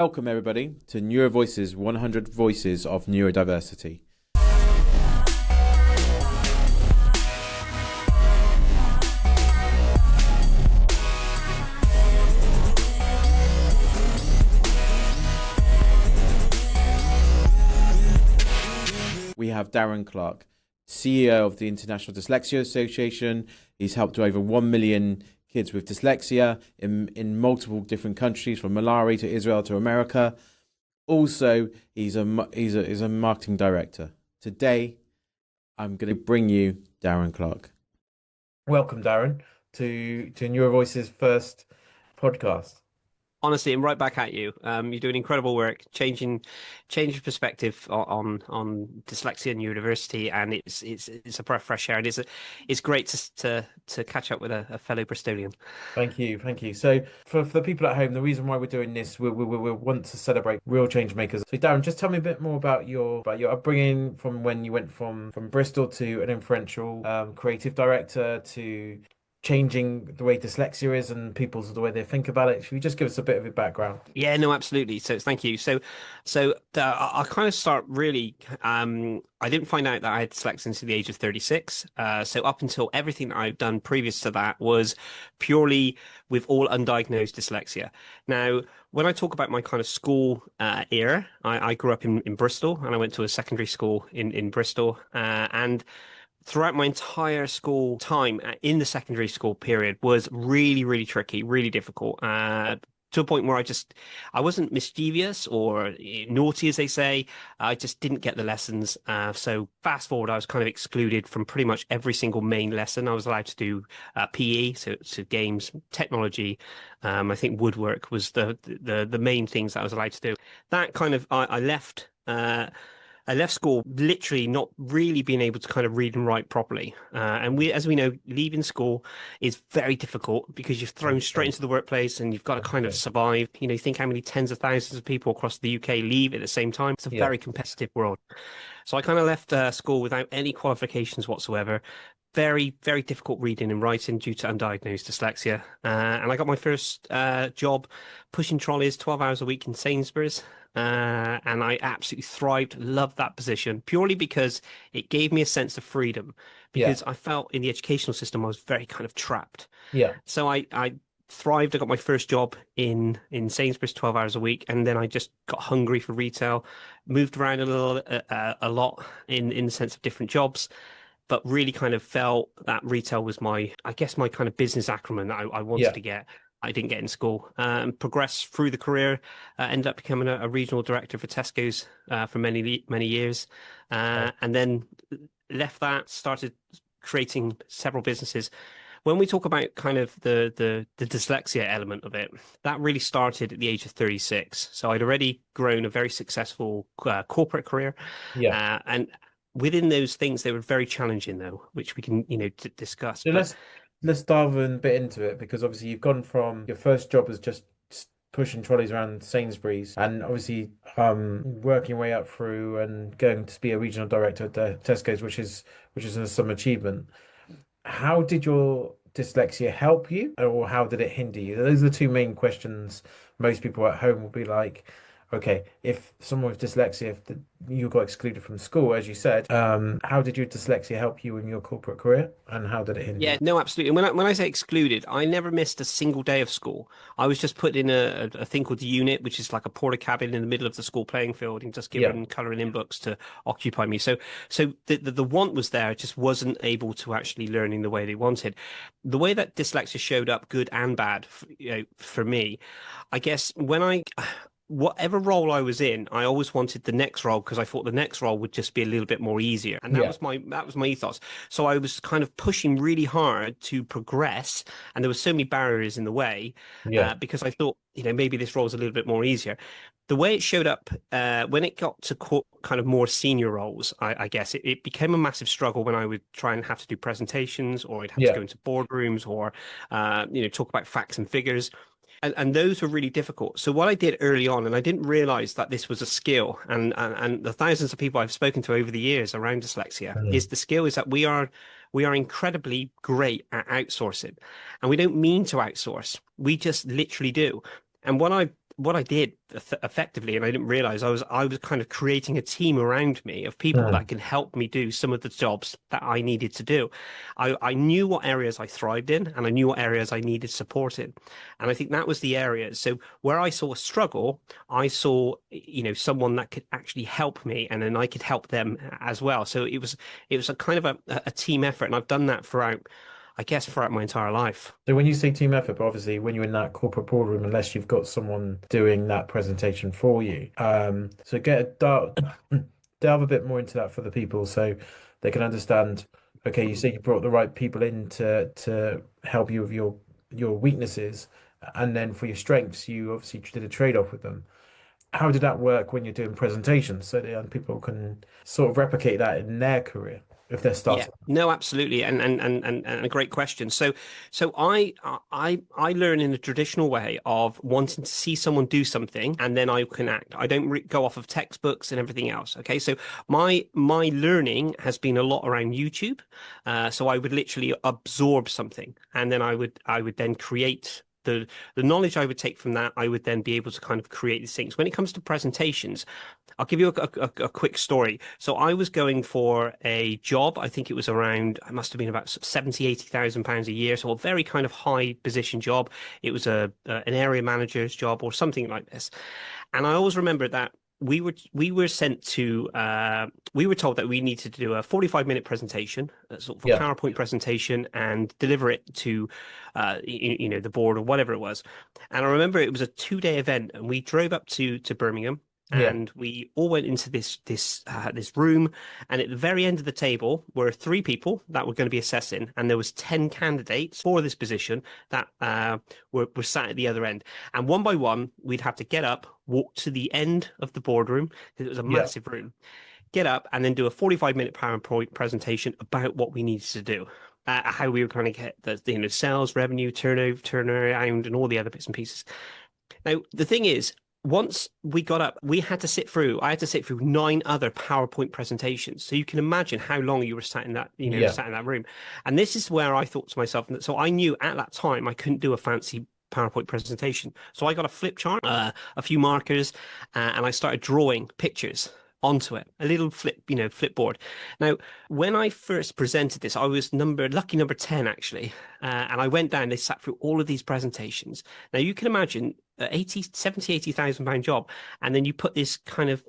Welcome, everybody, to NeuroVoices 100 Voices of Neurodiversity. We have Darren Clark, CEO of the International Dyslexia Association. He's helped over 1 million kids with dyslexia in multiple different countries, from Malawi to Israel to America. Also, he's a marketing director. Today, I'm going to bring you Darren Clark. Welcome, Darren, to NeuroVoice's first podcast. Honestly, I'm right back at you. You're doing incredible work, changing perspective on dyslexia and neurodiversity, and it's a breath of fresh air, and it's great to catch up with a fellow Bristolian. Thank you. So for the people at home, the reason why we're doing this, we want to celebrate real change makers. So Darren, just tell me a bit more about your upbringing, from when you went from Bristol to an influential creative director to changing the way dyslexia is and the way they think about it. Should you just give us a bit of a background? Yeah, no, absolutely. So thank you. So I'll kind of start really. I didn't find out that I had dyslexia until the age of 36. So up until everything that I've done previous to that was purely with all undiagnosed dyslexia. Now, when I talk about my kind of school era, I grew up in Bristol, and I went to a secondary school in Bristol, and throughout my entire school time in the secondary school period was really, really tricky, really difficult, to a point where I wasn't mischievous or naughty, as they say. I just didn't get the lessons. So fast forward, I was kind of excluded from pretty much every single main lesson. I was allowed to do PE, so games, technology. I think woodwork was the main things that I was allowed to do. That kind of, I left school literally not really being able to kind of read and write properly. And as we know, leaving school is very difficult because you're thrown straight into the workplace and you've got to kind of survive. You think how many tens of thousands of people across the UK leave at the same time. It's a very competitive world. So I kind of left school without any qualifications whatsoever. Very, very difficult reading and writing due to undiagnosed dyslexia. And I got my first job pushing trolleys 12 hours a week in Sainsbury's. And I absolutely thrived, loved that position, purely because it gave me a sense of freedom, because I felt in the educational system I was very kind of trapped. So I thrived. I got my first job in Sainsbury's 12 hours a week, and then I just got hungry for retail, moved around a lot in the sense of different jobs, but really kind of felt that retail was my kind of business acumen that I wanted to get. I didn't get in school. Progressed through the career, ended up becoming a regional director for Tesco's for many years, and then left that, started creating several businesses. When we talk about kind of the dyslexia element of it, that really started at the age of 36. So I'd already grown a very successful corporate career, and within those things, they were very challenging, though, which we can discuss. So let's dive a bit into it, because obviously you've gone from your first job as just pushing trolleys around Sainsbury's, and obviously working your way up through and going to be a regional director at Tesco's, which is some achievement. How did your dyslexia help you, or how did it hinder you? Those are the two main questions most people at home will be like, okay, if someone with dyslexia, if you got excluded from school, as you said, how did your dyslexia help you in your corporate career, and how did it hinder you? Yeah, no, absolutely. And when I say excluded, I never missed a single day of school. I was just put in a thing called the unit, which is like a porta cabin in the middle of the school playing field, and just given colouring in books to occupy me. So the want was there, just wasn't able to actually learn in the way they wanted. The way that dyslexia showed up, good and bad, for me, I guess whatever role I was in, I always wanted the next role, because I thought the next role would just be a little bit more easier. And that was my ethos. So I was kind of pushing really hard to progress, and there were so many barriers in the way, because I thought, maybe this role is a little bit more easier. The way it showed up, when it got to kind of more senior roles, I guess it became a massive struggle when I would try and have to do presentations, or I'd have to go into boardrooms, or talk about facts and figures. And those were really difficult. So what I did early on, and I didn't realize that this was a skill, and the thousands of people I've spoken to over the years around dyslexia, is the skill is that we are incredibly great at outsourcing. And we don't mean to outsource. We just literally do. And what what I did effectively, and I didn't realize I was kind of creating a team around me of people Mm. that can help me do some of the jobs that I needed to do. I knew what areas I thrived in, and I knew what areas I needed support in, and I think that was the area. So where I saw a struggle, I saw, someone that could actually help me, and then I could help them as well. So it was a kind of a team effort, and I've done that throughout, I guess, throughout my entire life. So when you say team effort, but obviously when you're in that corporate boardroom, unless you've got someone doing that presentation for you, so delve a bit more into that for the people so they can understand. Okay, you say you brought the right people in to help you with your weaknesses, and then for your strengths, you obviously did a trade-off with them. How did that work when you're doing presentations so that people can sort of replicate that in their career if they're Yeah, starting? no, absolutely, and a great question. So I learn in a traditional way of wanting to see someone do something, and then I can act. I don't go off of textbooks and everything else. Okay, so my learning has been a lot around YouTube. So I would literally absorb something, and then I would then create. The knowledge I would take from that, I would then be able to kind of create these things. When it comes to presentations, I'll give you a quick story. So I was going for a job. I think it was around, it must have been about 70, 80,000 pounds a year. So a very kind of high position job. It was an area manager's job or something like this. And I always remember that we were sent to we were told that we needed to do a 45-minute presentation, sort of a Yeah, PowerPoint presentation, and deliver it to the board or whatever it was. And I remember it was a 2-day event, and we drove up to Birmingham, yeah, and we all went into this room, and at the very end of the table were 3 people that were going to be assessing, and there was 10 candidates for this position that were sat at the other end. And one by one, we'd have to get up, walk to the end of the boardroom because it was a yeah. massive room, get up, and then do a 45-minute PowerPoint presentation about what we needed to do. How we were going to get the sales, revenue, turnover, turnaround, and all the other bits and pieces. Now, the thing is, once we got up, I had to sit through 9 other PowerPoint presentations. So you can imagine how long you were sat in that, Yeah. sat in that room. And this is where I thought to myself, so I knew at that time I couldn't do a fancy PowerPoint presentation. So I got a flip chart, a few markers, and I started drawing pictures onto it, a little flip board. Now, when I first presented this, I was lucky number 10 actually. And I went down, they sat through all of these presentations. Now you can imagine 80,000 pound job. And then you put this kind of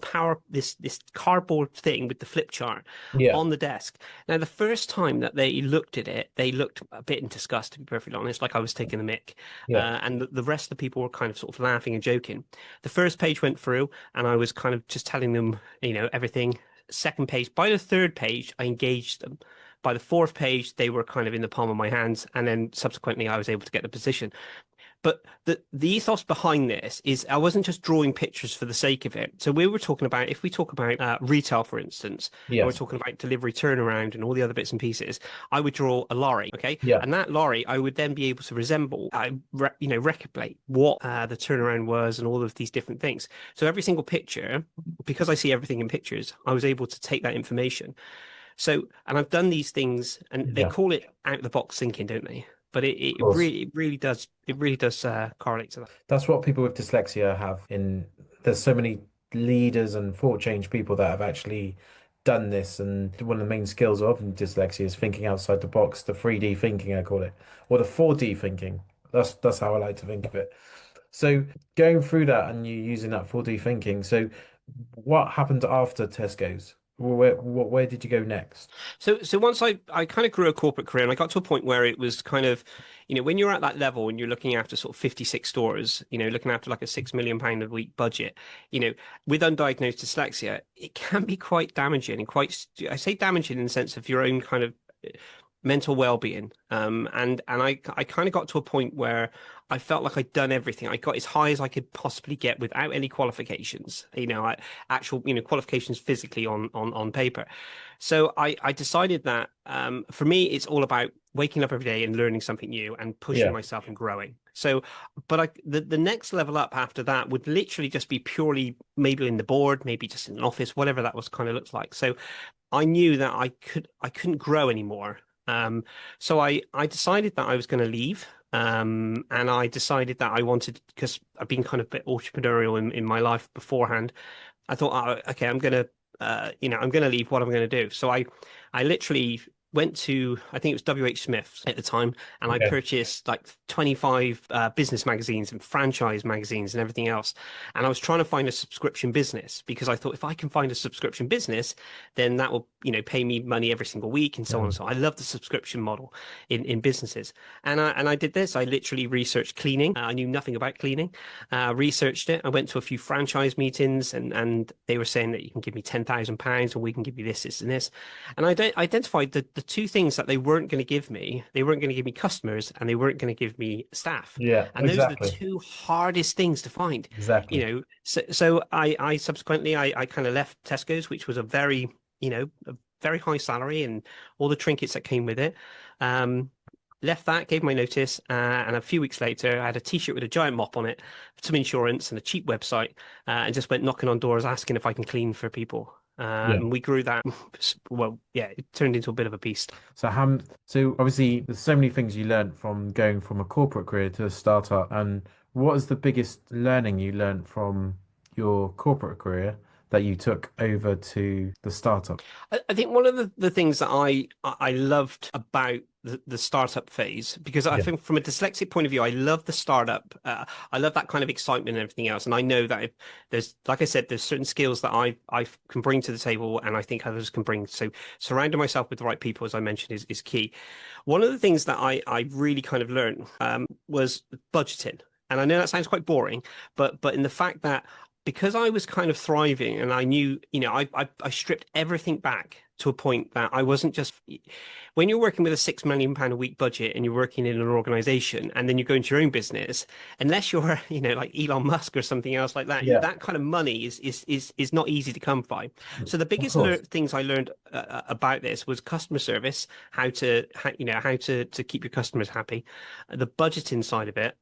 this cardboard thing with the flip chart Yeah. on the desk. Now, the first time that they looked at it, they looked a bit in disgust, to be perfectly honest, like I was taking the mick. Yeah. And the rest of the people were kind of sort of laughing and joking. The first page went through, and I was kind of just telling them, everything. Second page, by the third page, I engaged them. By the fourth page, they were kind of in the palm of my hands, and then subsequently, I was able to get the position. But the ethos behind this is I wasn't just drawing pictures for the sake of it. So we were talking about, if we talk about retail, for instance, and we're Yes. talking about delivery turnaround and all the other bits and pieces, I would draw a lorry, okay? Yeah. And that lorry, I would then be able to replicate what the turnaround was and all of these different things. So every single picture, because I see everything in pictures, I was able to take that information. So, and I've done these things, and they Yeah. Of call it out of the box thinking, don't they? But course. it really does correlate to that. That's what people with dyslexia have in there's so many leaders and thought change people that have actually done this. And one of the main skills of dyslexia is thinking outside the box, the 3D thinking, I call it, or the 4D thinking. That's how I like to think of it. So going through that and you using that 4D thinking. So what happened after Tesco's? Where did you go next? So once I kind of grew a corporate career, and I got to a point where it was kind of, when you're at that level and you're looking after sort of 56 stores, looking after like a £6 million a week budget, with undiagnosed dyslexia, it can be quite damaging and I say damaging in the sense of your own kind of mental well-being. And I kind of got to a point where I felt like I'd done everything. I got as high as I could possibly get without any qualifications, actual, qualifications physically on paper. So I decided that for me, it's all about waking up every day and learning something new and pushing Yeah. myself and growing. So, but the next level up after that would literally just be purely maybe in the board, maybe just in an office, whatever that was kind of looks like. So I knew that I couldn't grow anymore. So I decided that I was going to leave. And I decided that I wanted, because I've been kind of a bit entrepreneurial in my life beforehand. I thought, oh, okay, I'm going to leave. What I'm going to do. So I literally went to, I think it was WH Smith's at the time, and I Okay. purchased like 25 business magazines and franchise magazines and everything else. And I was trying to find a subscription business because I thought if I can find a subscription business, then that will, pay me money every single week and so on and Mm. so on. I love the subscription model in businesses. And I did this. I literally researched cleaning. I knew nothing about cleaning. Researched it. I went to a few franchise meetings, and they were saying that you can give me £10,000 and we can give you this, this, and this. And I identified the two things that they weren't going to give me. They weren't going to give me customers, and they weren't going to give me staff. Yeah, And those are the exactly. two hardest things to find. Exactly. So I subsequently I kind of left Tesco's, which was a very high salary and all the trinkets that came with it. Um, Left that, gave my notice, and a few weeks later, I had a T-shirt with a giant mop on it, some insurance, and a cheap website, and just went knocking on doors asking if I can clean for people. Yeah. And we grew that. Well, yeah, it turned into a bit of a beast. So obviously there's so many things you learned from going from a corporate career to a startup. And what is the biggest learning you learned from your corporate career that you took over to the startup? I think one of the things that I loved about the startup phase, because I Yeah. think from a dyslexic point of view, I love the startup. I love that kind of excitement and everything else. And I know that if there's, like I said, there's certain skills that I can bring to the table, and I think others can bring. So surrounding myself with the right people, as I mentioned, is key. One of the things that I really kind of learned was budgeting. And I know that sounds quite boring, but in the fact that because I was kind of thriving and I knew, I stripped everything back to a point that I wasn't just when you're working with a £6 million a week budget and you're working in an organization and then you go into your own business, unless you're, like Elon Musk or something else like that, Yeah, that kind of money is not easy to come by. So the of biggest course. things I learned about this was customer service, how to keep your customers happy. The budgeting side of it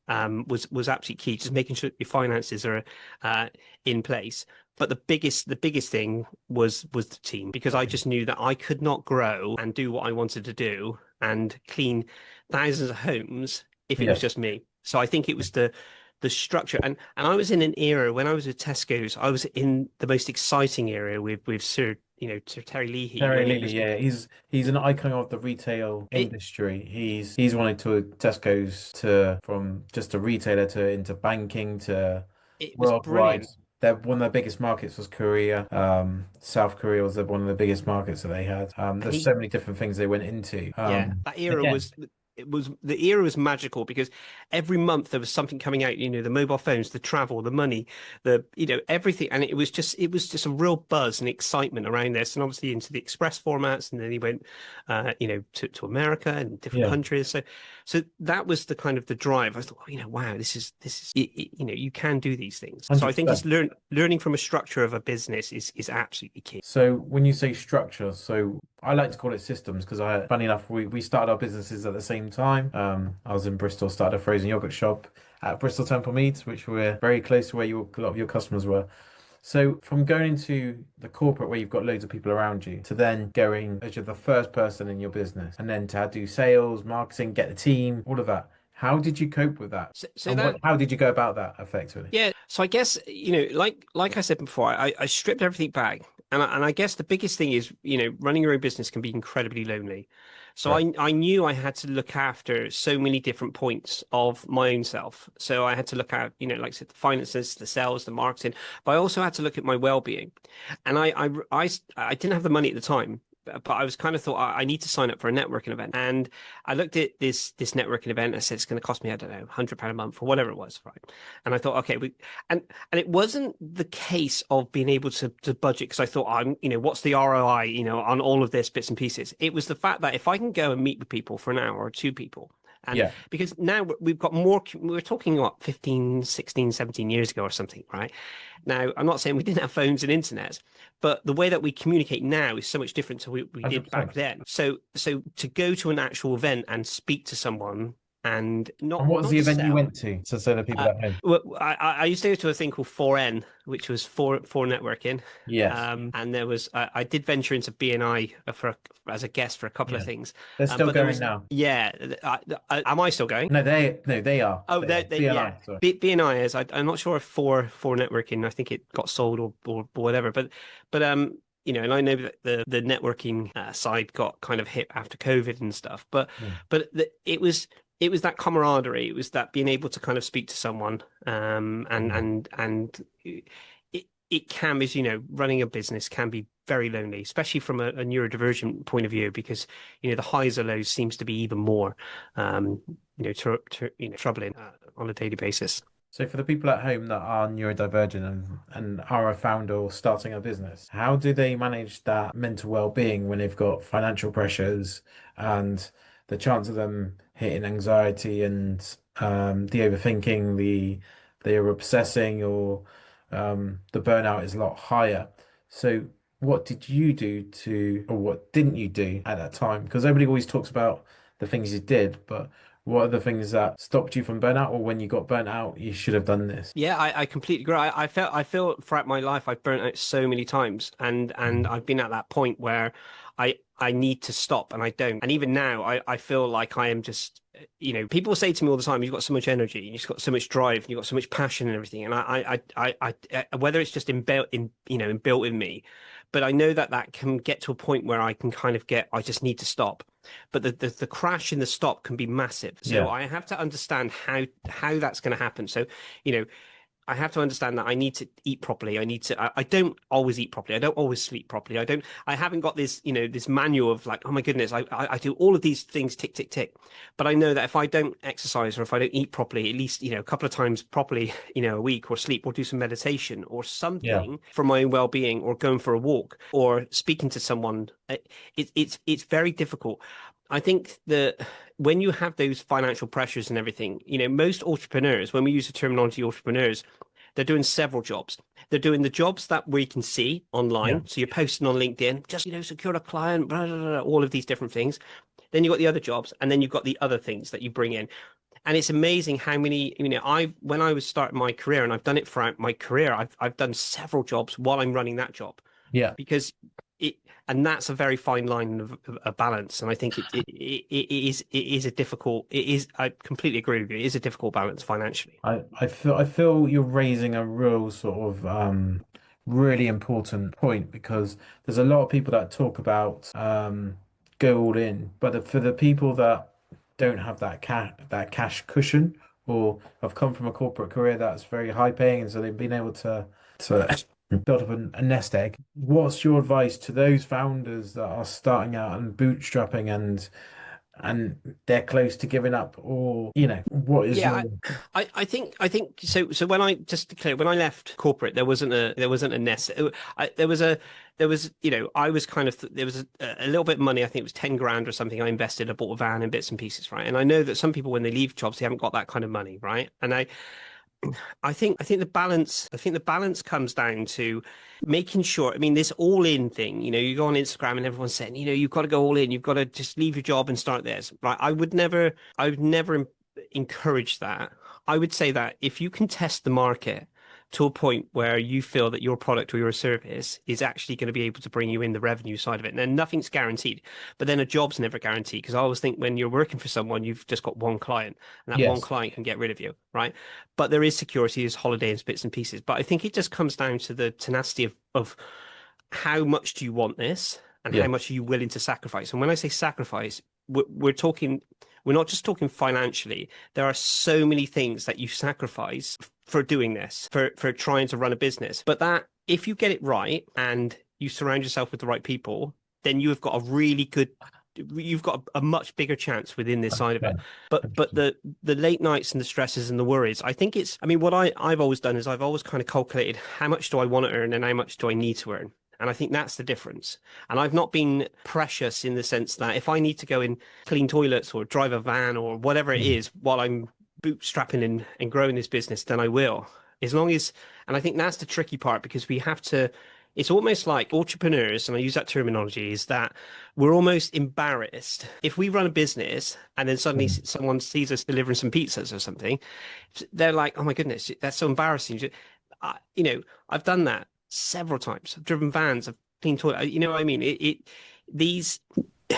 was absolutely key, just making sure your finances are in place. But the biggest thing was the team, because I just knew that I could not grow and do what I wanted to do and clean thousands of homes if it was Yes. just me. So I think it was the structure, and I was in an era when I was at Tesco's. I was in the most exciting era with Sir Terry Leahy Terry when he Levy, was. yeah, he's an icon of the retail It, industry. He's wanted to Tesco's to from just a retailer to into banking to it was worldwide. brilliant. One of their biggest markets was Korea. South Korea was one of the biggest markets that they had. And There's so many different things they went into. yeah, that era Again, was the era was magical because every month there was something coming out, the mobile phones, the travel, the money, everything. And it was just a real buzz and excitement around this. And obviously into the express formats. And then he went, to America and different yeah, countries. So that was the kind of the drive. I thought, wow, this is, you can do these things. So I think 100%. it's learning from a structure of a business is absolutely key. So when you say structure, so I like to call it systems because funny enough, we started our businesses at the same time. I was in Bristol, started a frozen yogurt shop at Bristol Temple Meads, which were very close to where a lot of your customers were. So from going into the corporate where you've got loads of people around you to then going as you're the first person in your business and then to do sales, marketing, get the team, all of that. How did you cope with that? So And that how did you go about that effectively? Yeah, so I guess like I said before, I stripped everything back, and I guess the biggest thing is running your own business can be incredibly lonely. So Correct. I knew I had to look after so many different points of my own self. So I had to look at like I said, the finances, the sales, the marketing, but I also had to look at my well-being, and I didn't have the money at the time. But I was kind of thought I need to sign up for a networking event, and I looked at this networking event. I said it's going to cost me, I don't know, £100 a month or whatever it was, right? And I thought, okay, and it wasn't the case of being able to budget because I thought what's the ROI on all of this bits and pieces. It was the fact that if I can go and meet with people for an hour or two people. And Yeah. because now we've got more, we're talking what 15, 16, 17 years ago or something, right? Now, I'm not saying we didn't have phones and internet, but the way that we communicate now is so much different to what we did back 100%. then. So to go to an actual event and speak to someone and And not what was not the to event you sell. went to? So the people Uh, at home. well, I used to go to a thing called 4N, which was for networking. Yes. And there was I did venture into BNI as a guest for a couple of Yeah. things. They're still But there going was now. yeah. Am I still going? No, they are. Oh, They are. yeah. BNI, sorry. BNI is. I'm not sure if for networking. I think it got sold or whatever. But and I know that the networking side got kind of hit after COVID and stuff. Mm. It was that camaraderie. It was that being able to kind of speak to someone. Mm. And it can, as you know, running a business can be very lonely, especially from a neurodivergent point of view, because the highs or lows seems to be even more um, troubling on a daily basis. So for the people at home that are neurodivergent and are a founder or starting a business, how do they manage that mental well-being when they've got financial pressures and the chance of them hitting anxiety and the overthinking, the obsessing or the burnout is a lot higher. So what did you do or what didn't you do at that time? Because everybody always talks about the things you did, but what are the things that stopped you from burnout, or when you got burnt out, you should have done this? Yeah, I completely agree. I feel throughout my life I've burnt out so many times, and Mhm. I've been at that point where I need to stop and I don't. And even now I feel like I am just people say to me all the time, you've got so much energy, you've got so much drive, you've got so much passion and everything. And whether it's just inbuilt inbuilt in me, but I know that can get to a point where I can kind of I just need to stop. But the crash and the stop can be massive. So Yeah, I have to understand how that's going to happen. So, you know, I have to understand that I need to eat properly. I don't always eat properly. I don't always sleep properly. I haven't got this manual of like, oh my goodness, I do all of these things, tick, tick, tick. But I know that if I don't exercise or if I don't eat properly, at least, a couple of times properly, a week, or sleep or do some meditation or yeah, something for my own well-being, or going for a walk or speaking to someone, it's very difficult. I think that when you have those financial pressures and everything, most entrepreneurs, when we use the terminology entrepreneurs, they're doing several jobs. They're doing the jobs that we can see yeah, online. So you're posting on LinkedIn, just, secure a client, blah, blah, blah, all of these different things. Then you've got the other jobs, and then you've got the other things that you bring in. And it's amazing how many, when I was starting my career, and I've done it throughout my career, I've done several jobs while I'm running that job, yeah. because it and that's a very fine line of a balance. And I think it is a difficult, I completely agree with you, it is a difficult balance financially. I feel you're raising a real sort of really important point because there's a lot of people that talk about go all in, but for the people that don't have that cash cushion or have come from a corporate career that's very high paying, and so they've been able to build up a nest egg. What's your advice to those founders that are starting out and bootstrapping and they're close to giving up, or what is Yeah, your I think so. So when I just to clear, when I left corporate, there wasn't a nest. There was I was kind of there was a little bit of money. I think it was 10 grand or something. I invested. I bought a van and bits and pieces, right? And I know that some people when they leave jobs, they haven't got that kind of money, right? And I think the balance comes down to making sure. I mean, this all in thing, you go on Instagram and everyone's saying, you've got to go all in, you've got to just leave your job and start this. Right? I would never encourage that. I would say that if you can test the market to a point where you feel that your product or your service is actually going to be able to bring you in the revenue side of it, and then nothing's guaranteed, but then a job's never guaranteed, because I always think when you're working for someone, you've just got one client, and that one yes, client can get rid of you, right? But there is security, there's holidays, bits and pieces. But I think it just comes down to the tenacity of how much do you want this, and how yeah, much are you willing to sacrifice. And when I say sacrifice, we're talking, we're not just talking financially. There are so many things that you sacrifice for doing this, for trying to run a business. But that if you get it right and you surround yourself with the right people, then you've got a much bigger chance within this side of it. 100%, But 100%. the late nights and the stresses and the worries, I mean, what I've always done is I've always kind of calculated how much do I want to earn and how much do I need to earn. And I think that's the difference. And I've not been precious in the sense that if I need to go and clean toilets or drive a van or whatever it Mm. is while I'm bootstrapping and growing this business, then I will. As long as, and I think that's the tricky part, because we have to it's almost like entrepreneurs, and I use that terminology, is that we're almost embarrassed if we run a business and then suddenly Mm, someone sees us delivering some pizzas or something. They're like, "Oh my goodness, that's so embarrassing." You know, I've done that several times. I've driven vans, I've cleaned toilets. You know what I mean? These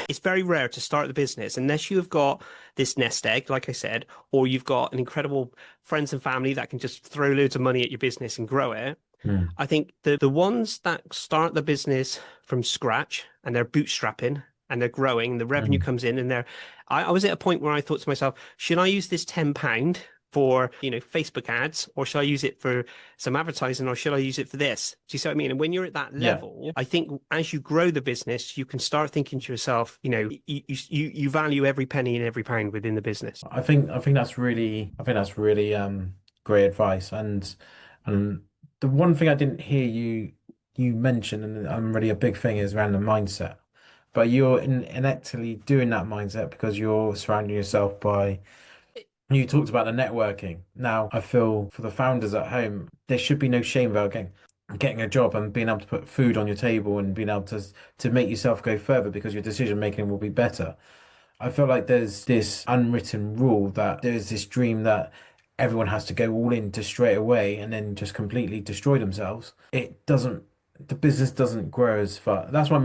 it's very rare to start the business unless you have got this nest egg, like I said, or you've got an incredible friends and family that can just throw loads of money at your business and grow it. mm, I think the ones that start the business from scratch and they're bootstrapping and they're growing, the revenue mm. comes in, and I was at a point where I thought to myself, should I use this £10 for, Facebook ads, or should I use it for some advertising, or should I use it for this? Do you see what I mean? And when you're at that Yeah. level, I think as you grow the business, you can start thinking to yourself, you value every penny and every pound within the business. I think that's really great advice. And the one thing I didn't hear you mention, and I'm really a big thing, is around the mindset. But you're inactively doing that mindset because you're surrounding yourself by. You talked about the networking. Now, I feel for the founders at home, there should be no shame about getting a job and being able to put food on your table and being able to make yourself go further because your decision making will be better. I feel like there's this unwritten rule that there's this dream that everyone has to go all into straight away and then just completely destroy themselves. It doesn't, the business doesn't grow as far. That's why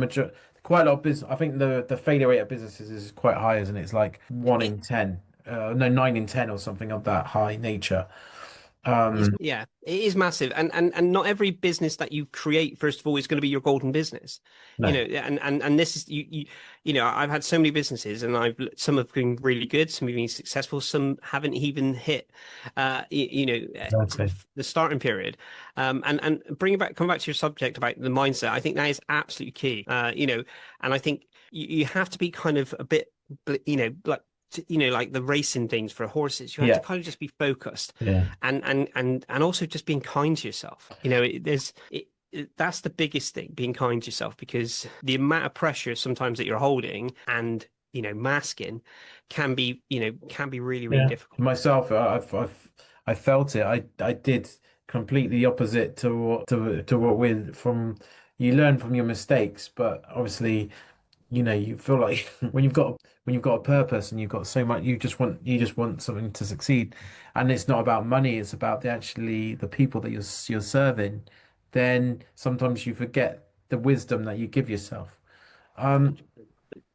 quite a lot of business, I think the failure rate of businesses is quite high, isn't it? It's like one It, in 10, no, 9 in 10 or something of that high nature. Yeah, it is massive, and not every business that you create, first of all, is going to be your golden business. No, And this is I've had so many businesses, and some have been really good, some have been successful, some haven't even hit, sort exactly. of the starting period. And come back to your subject about the mindset. I think that is absolutely key. And I think you have to be kind of a bit, like like the racing things for horses, you have to Yeah, kind of just be focused, yeah. and also just being kind to yourself. That's the biggest thing, being kind to yourself, because the amount of pressure sometimes that you're holding and masking can be really, really Yeah. difficult. Myself, I felt it. I did completely opposite to what with from you learn from your mistakes, but obviously, you feel like when you've got a purpose and you've got so much, you just want something to succeed, and it's not about money. It's about the people that you're serving. Then sometimes you forget the wisdom that you give yourself. Um,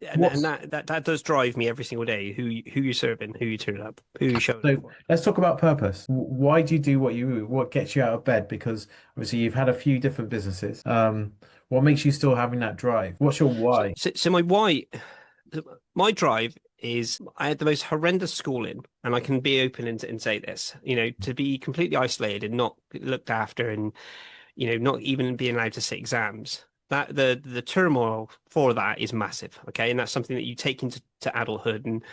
And what's that does drive me every single day. Who you're serving, who you turn up, who you showing up So for. let's talk about purpose. Why do you do what you do? What gets you out of bed? Because obviously you've had a few different businesses. What makes you still having that drive? What's your why? So my drive is, I had the most horrendous schooling, and I can be open and say this, to be completely isolated and not looked after, and not even being allowed to sit exams. That the turmoil for that is massive. Okay, and that's something that you take into adulthood, and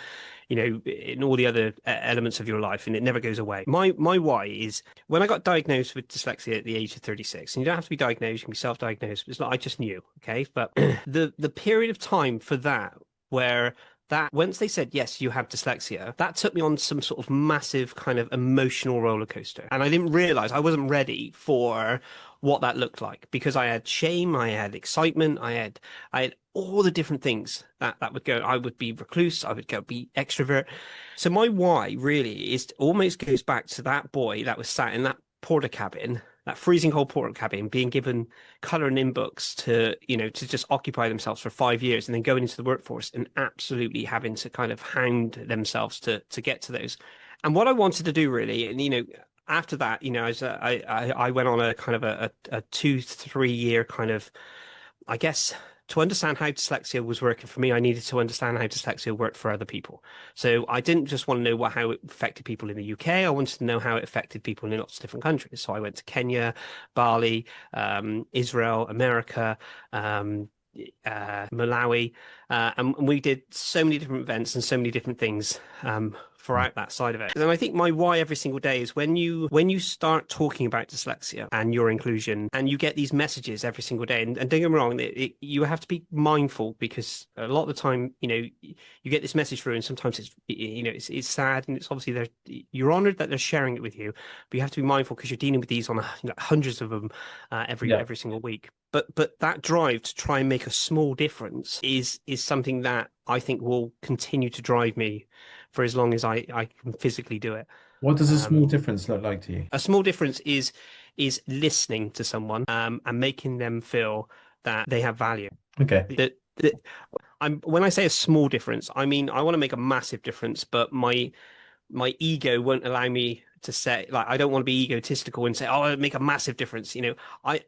in all the other elements of your life, and it never goes away. My why is, when I got diagnosed with dyslexia at the age of 36, and you don't have to be diagnosed, you can be self-diagnosed. It's not, I just knew, okay? But the period of time for that, where that once they said yes, you have dyslexia, that took me on some sort of massive kind of emotional roller coaster, and I didn't realize, I wasn't ready for what that looked like, because I had shame, I had excitement, I had all the different things that would go. I would be recluse, I would go be extrovert. So my why really is, almost goes back to that boy that was sat in that porter cabin, that freezing cold porter cabin, being given coloring in books to just occupy themselves for 5 years, and then going into the workforce and absolutely having to kind of hound themselves to get to those. And what I wanted to do really, and after that, as I went on a kind of a 2 3 year kind of, I guess, to understand how dyslexia was working for me, I needed to understand how dyslexia worked for other people. So I didn't just want to know how it affected people in the UK. I wanted to know how it affected people in lots of different countries. So I went to Kenya, Bali, Israel, America, Malawi, and we did so many different events and so many different things throughout that side of it. And I think my why every single day is when you start talking about dyslexia and your inclusion, and you get these messages every single day. And don't get me wrong, you have to be mindful, because a lot of the time, you get this message through, and sometimes it's sad, and it's obviously you're honored that they're sharing it with you, but you have to be mindful because you're dealing with these on hundreds of them Yeah. every single week. But that drive to try and make a small difference is something that I think will continue to drive me for as long as I can physically do it. What does a Um, small difference look like to you? a small difference is listening to someone, and making them feel that they have value. Okay. That when I say a small difference, I mean I want to make a massive difference, but my ego won't allow me to say, like, I don't want to be egotistical and say, oh, I'll make a massive difference. I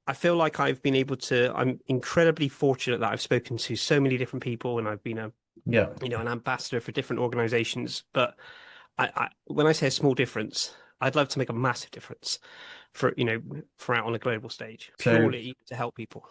I feel like I'm incredibly fortunate that I've spoken to so many different people, and I've been Yeah. an ambassador for different organizations. But when I say a small difference, I'd love to make a massive difference for out on a global stage, So purely to help people.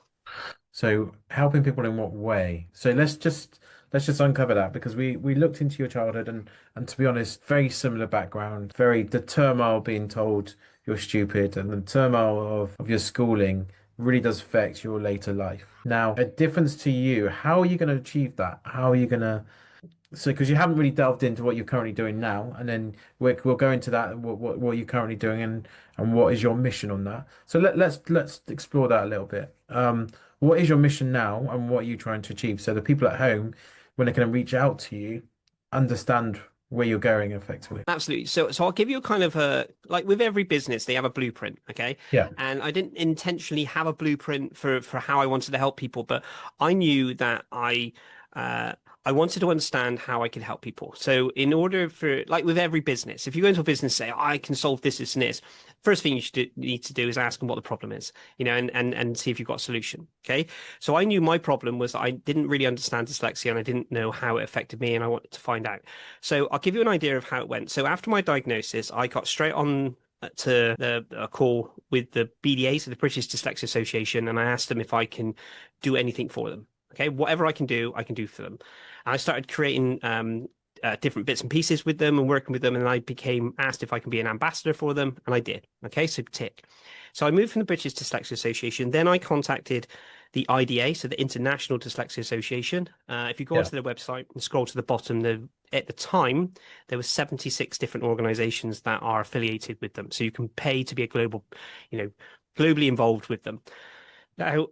So helping people in what way? So let's just uncover that, because we looked into your childhood, and to be honest, very similar background, very the turmoil being told you're stupid, and the turmoil of your schooling really does affect your later life. Now, a difference to you, how are you going to achieve that? How are you going to so, because you haven't really delved into what you're currently doing now, and then we'll go into that, what you're currently doing, and what is your mission on that. So let's explore that a little bit. What is your mission now, and what are you trying to achieve? So the people at home, when they're going to reach out to you, understand where you're going effectively. Absolutely. So I'll give you a kind of like with every business, they have a blueprint, okay? Yeah. And I didn't intentionally have a blueprint for how I wanted to help people, but I knew that uh I wanted to understand how I could help people. So in order for, like with every business, if you go into a business, say, I can solve this, this, and this, first thing need to do is ask them what the problem is, and see if you've got a solution. Okay. So I knew my problem was that I didn't really understand dyslexia, and I didn't know how it affected me, and I wanted to find out. So I'll give you an idea of how it went. So after my diagnosis, I got straight on to a call with the BDA, so the British Dyslexia Association, and I asked them if I can do anything for them. Okay, whatever I can do for them. And I started creating different bits and pieces with them and working with them, and I became asked if I can be an ambassador for them, and I did. Okay, so tick. So I moved from the British Dyslexia Association. Then I contacted the IDA, so the International Dyslexia Association. If you go Yeah. onto their website and scroll to the bottom, at the time there were 76 different organizations that are affiliated with them. So you can pay to be a globally involved with them. Now,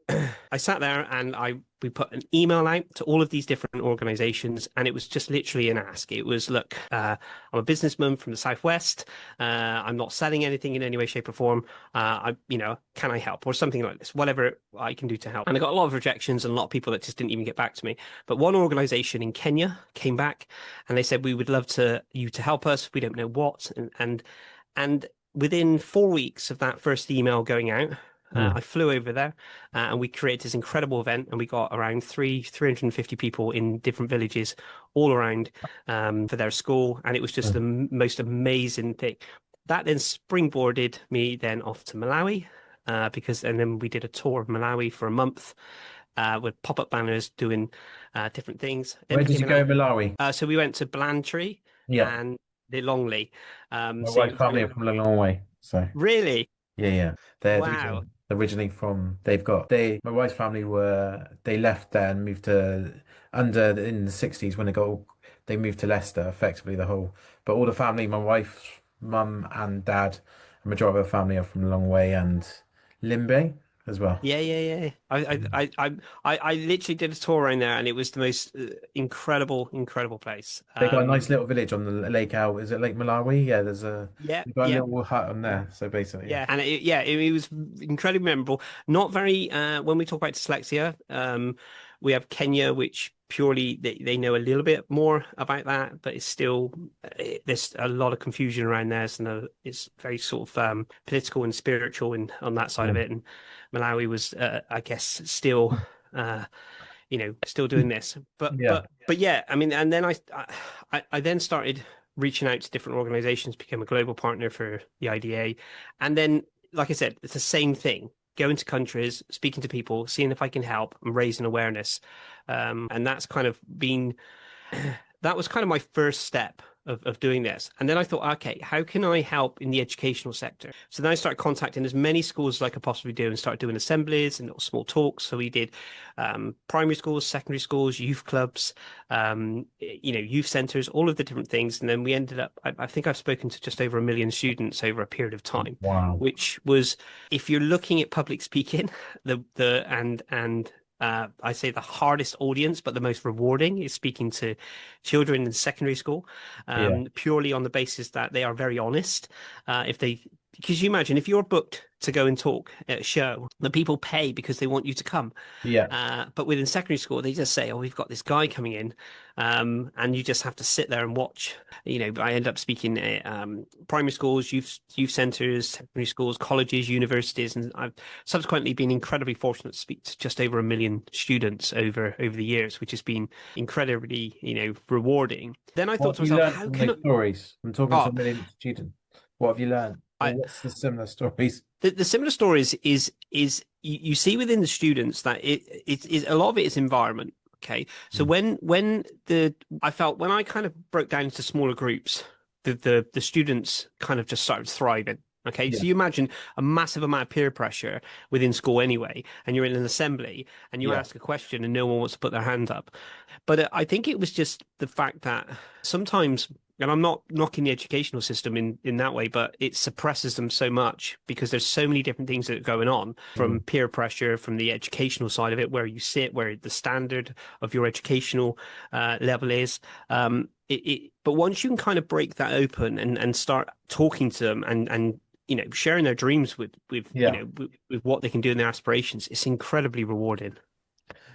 I sat there and we put an email out to all of these different organizations, and it was just literally an ask. It was, look, I'm a businessman from the Southwest. I'm not selling anything in any way, shape, or form. Can I help, or something like this, whatever I can do to help. And I got a lot of rejections and a lot of people that just didn't even get back to me. But one organization in Kenya came back, and they said, we would love you to help us. We don't know what. And within 4 weeks of that first email going out, I flew over there, and we created this incredible event, and we got around 350 people in different villages all around for their school, and it was just the most amazing thing. That then springboarded me then off to Malawi, and then we did a tour of Malawi for a month with pop-up banners doing different things. Then Where did became you go an in Malawi? so we went to Blantyre Yeah. and the Longley. My So wife's family are from a long way. So really, yeah, yeah. They're wow. originally from my wife's family they left there and moved to in the 60s when they moved to Leicester, effectively but all the family, my wife's mum and dad, a majority of her family are from a long way, and Limbe as well. Yeah, yeah, yeah. I literally did a tour around there, and it was the most incredible place. They got a nice little village on the lake out. Is it Lake Malawi? Yeah, Yeah, they got a yeah, little hut on there. So basically, yeah. yeah, and it was incredibly memorable. Not very. When we talk about dyslexia, we have Kenya, which purely they know a little bit more about that, but it's still there's a lot of confusion around there. So it's very sort of political and spiritual and on that side of it. And Malawi was, I guess, still. Still doing this, Yeah. but yeah, I mean, and then I then started reaching out to different organizations, became a global partner for the IDA, and then, like I said, it's the same thing. Going to countries, speaking to people, seeing if I can help, and raising awareness, and that was kind of my first step of doing this. And then I thought, okay, how can I help in the educational sector? So then I started contacting as many schools as I could possibly do and started doing assemblies and little small talks. So we did primary schools, secondary schools, youth clubs, youth centres, all of the different things. And then we ended up, I think I've spoken to just over 1 million students over a period of time, Wow. which was, if you're looking at public speaking, and I say the hardest audience, but the most rewarding is speaking to children in secondary school, Yeah. purely on the basis that they are very honest. Because you imagine if you're booked to go and talk at a show, the people pay because they want you to come. Yeah. But within secondary school, they just say, "Oh, we've got this guy coming in," and you just have to sit there and watch. I end up speaking at primary schools, youth centres, secondary schools, colleges, universities, and I've subsequently been incredibly fortunate to speak to just over 1 million students over the years, which has been incredibly, rewarding. Then I What thought have to you myself, learned how from can those I? stories? I'm talking to Oh, 1 million students. What have you learned? Or I, what's the similar stories? the similar stories is you see within the students that it is a lot of it is environment. Okay, so Mm. I felt when I kind of broke down into smaller groups, the students kind of just started thriving. Okay, Yeah. so you imagine a massive amount of peer pressure within school anyway, and you're in an assembly and you Yeah. ask a question and no one wants to put their hand up. But I think it was just the fact that sometimes, and I'm not knocking the educational system in that way, but it suppresses them so much because there's so many different things that are going on, from Mm. peer pressure, from the educational side of it, where you sit, where the standard of your educational level is. But once you can kind of break that open and start talking to them and sharing their dreams Yeah. with what they can do in their aspirations, it's incredibly rewarding.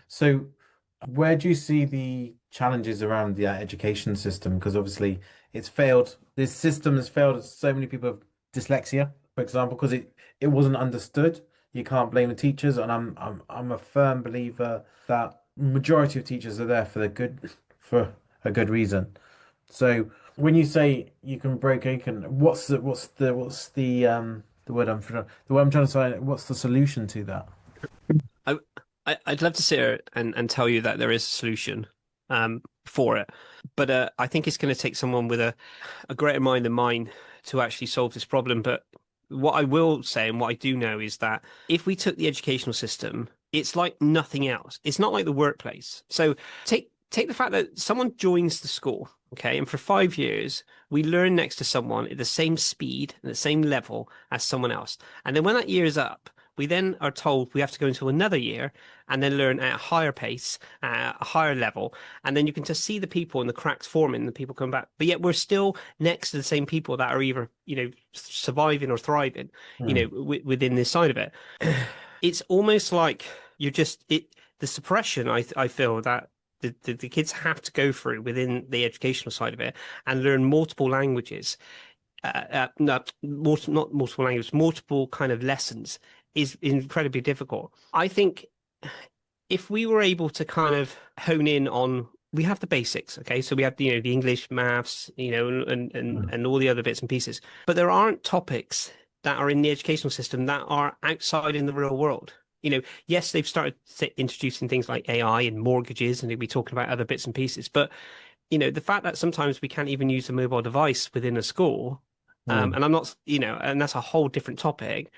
So, where do you see the challenges around the education system? Because obviously it's failed. This system has failed so many people have dyslexia, for example, because it wasn't understood. You can't blame the teachers, and I'm a firm believer that majority of teachers are there for a good reason. So when you say you can break open, the word the word I'm trying to say, what's the solution to that? I, I'd love to sit here and tell you that there is a solution for it, but I think it's going to take someone with a greater mind than mine to actually solve this problem. But what I will say and what I do know is that if we took the educational system, it's like nothing else. It's not like the workplace. So take the fact that someone joins the school, okay, and for 5 years we learn next to someone at the same speed and the same level as someone else, and then when that year is up, we then are told we have to go into another year and then learn at a higher pace, at a higher level. And then you can just see the people and the cracks forming and the people come back. But yet we're still next to the same people that are either, surviving or thriving, Hmm. within this side of it. It's almost like the suppression I feel that the kids have to go through within the educational side of it and learn multiple languages, not multiple languages, multiple kind of lessons is incredibly difficult. I think if we were able to kind of hone in on, we have the basics, okay? So we have the English, maths, and all the other bits and pieces, but there aren't topics that are in the educational system that are outside in the real world. Yes, they've started introducing things like AI and mortgages, and they'll be talking about other bits and pieces, but the fact that sometimes we can't even use a mobile device within a school, Hmm. and I'm not, and that's a whole different topic,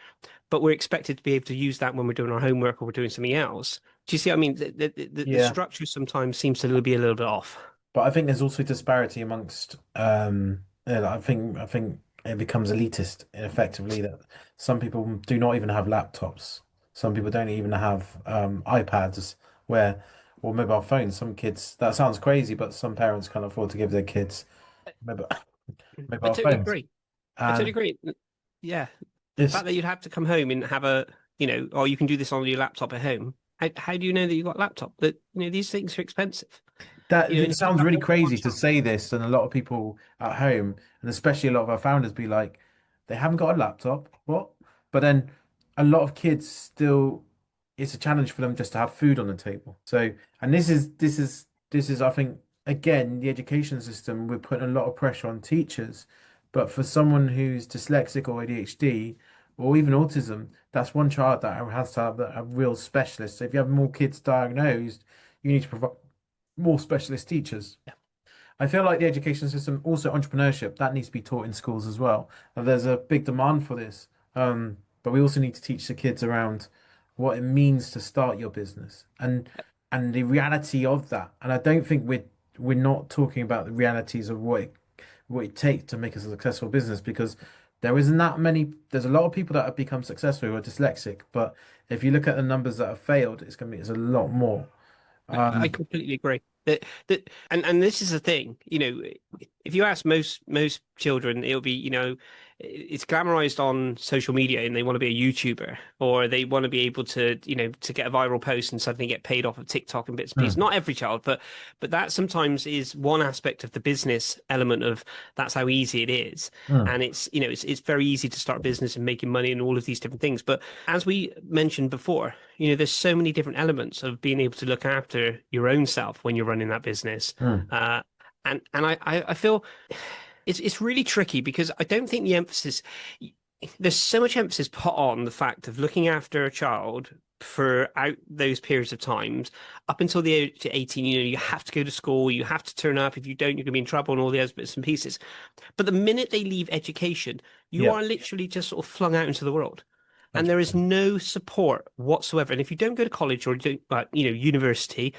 but we're expected to be able to use that when we're doing our homework or we're doing something else. Do you see what I mean? The Yeah. structure sometimes seems to be a little bit off. But I think there's also disparity amongst I think it becomes elitist effectively that some people do not even have laptops. Some people don't even have iPads where or mobile phones. Some kids that sounds crazy, but some parents can't afford to give their kids mobile I mobile totally phones. agree. I totally And agree. Yeah. The it's fact that you'd have to come home and have oh, you can do this on your laptop at home. How do you know that you've got a laptop? That, these things are expensive. that And it if you sounds have really more than one crazy to child, say this, and a lot of people at home, and especially a lot of our founders, be like, they haven't got a laptop. What? But then a lot of kids still, it's a challenge for them just to have food on the table. So, and this is, I think, again, the education system, we're putting a lot of pressure on teachers. But for someone who's dyslexic or ADHD or even autism, that's one child that has to have a real specialist. So if you have more kids diagnosed, you need to provide more specialist teachers. I feel like the education system, also entrepreneurship, that needs to be taught in schools as well. There's a big demand for this. But we also need to teach the kids around what it means to start your business and the reality of that. And I don't think we're not talking about the realities of what it takes to make a successful business because there isn't that many. There's a lot of people that have become successful who are dyslexic, but if you look at the numbers that have failed, it's a lot more. I Um, completely agree. And this is the thing, if you ask most children, it'll be, it's glamorized on social media and they want to be a YouTuber or they want to be able to, to get a viral post and suddenly get paid off of TikTok and bits and pieces. mm, Not every child, but that sometimes is one aspect of the business element of that's how easy it is. mm, And it's very easy to start a business and making money and all of these different things. But as we mentioned before, there's so many different elements of being able to look after your own self when you're running that business. mm. And I feel it's really tricky because I don't think the emphasis there's so much emphasis put on the fact of looking after a child for out those periods of times up until the age of 18. You have to go to school, you have to turn up. If you don't, you're gonna be in trouble and all the other bits and pieces. But the minute they leave education, you Yeah, are literally just sort of flung out into the world. And there is 100%. no support whatsoever. And if you don't go to college or do, university,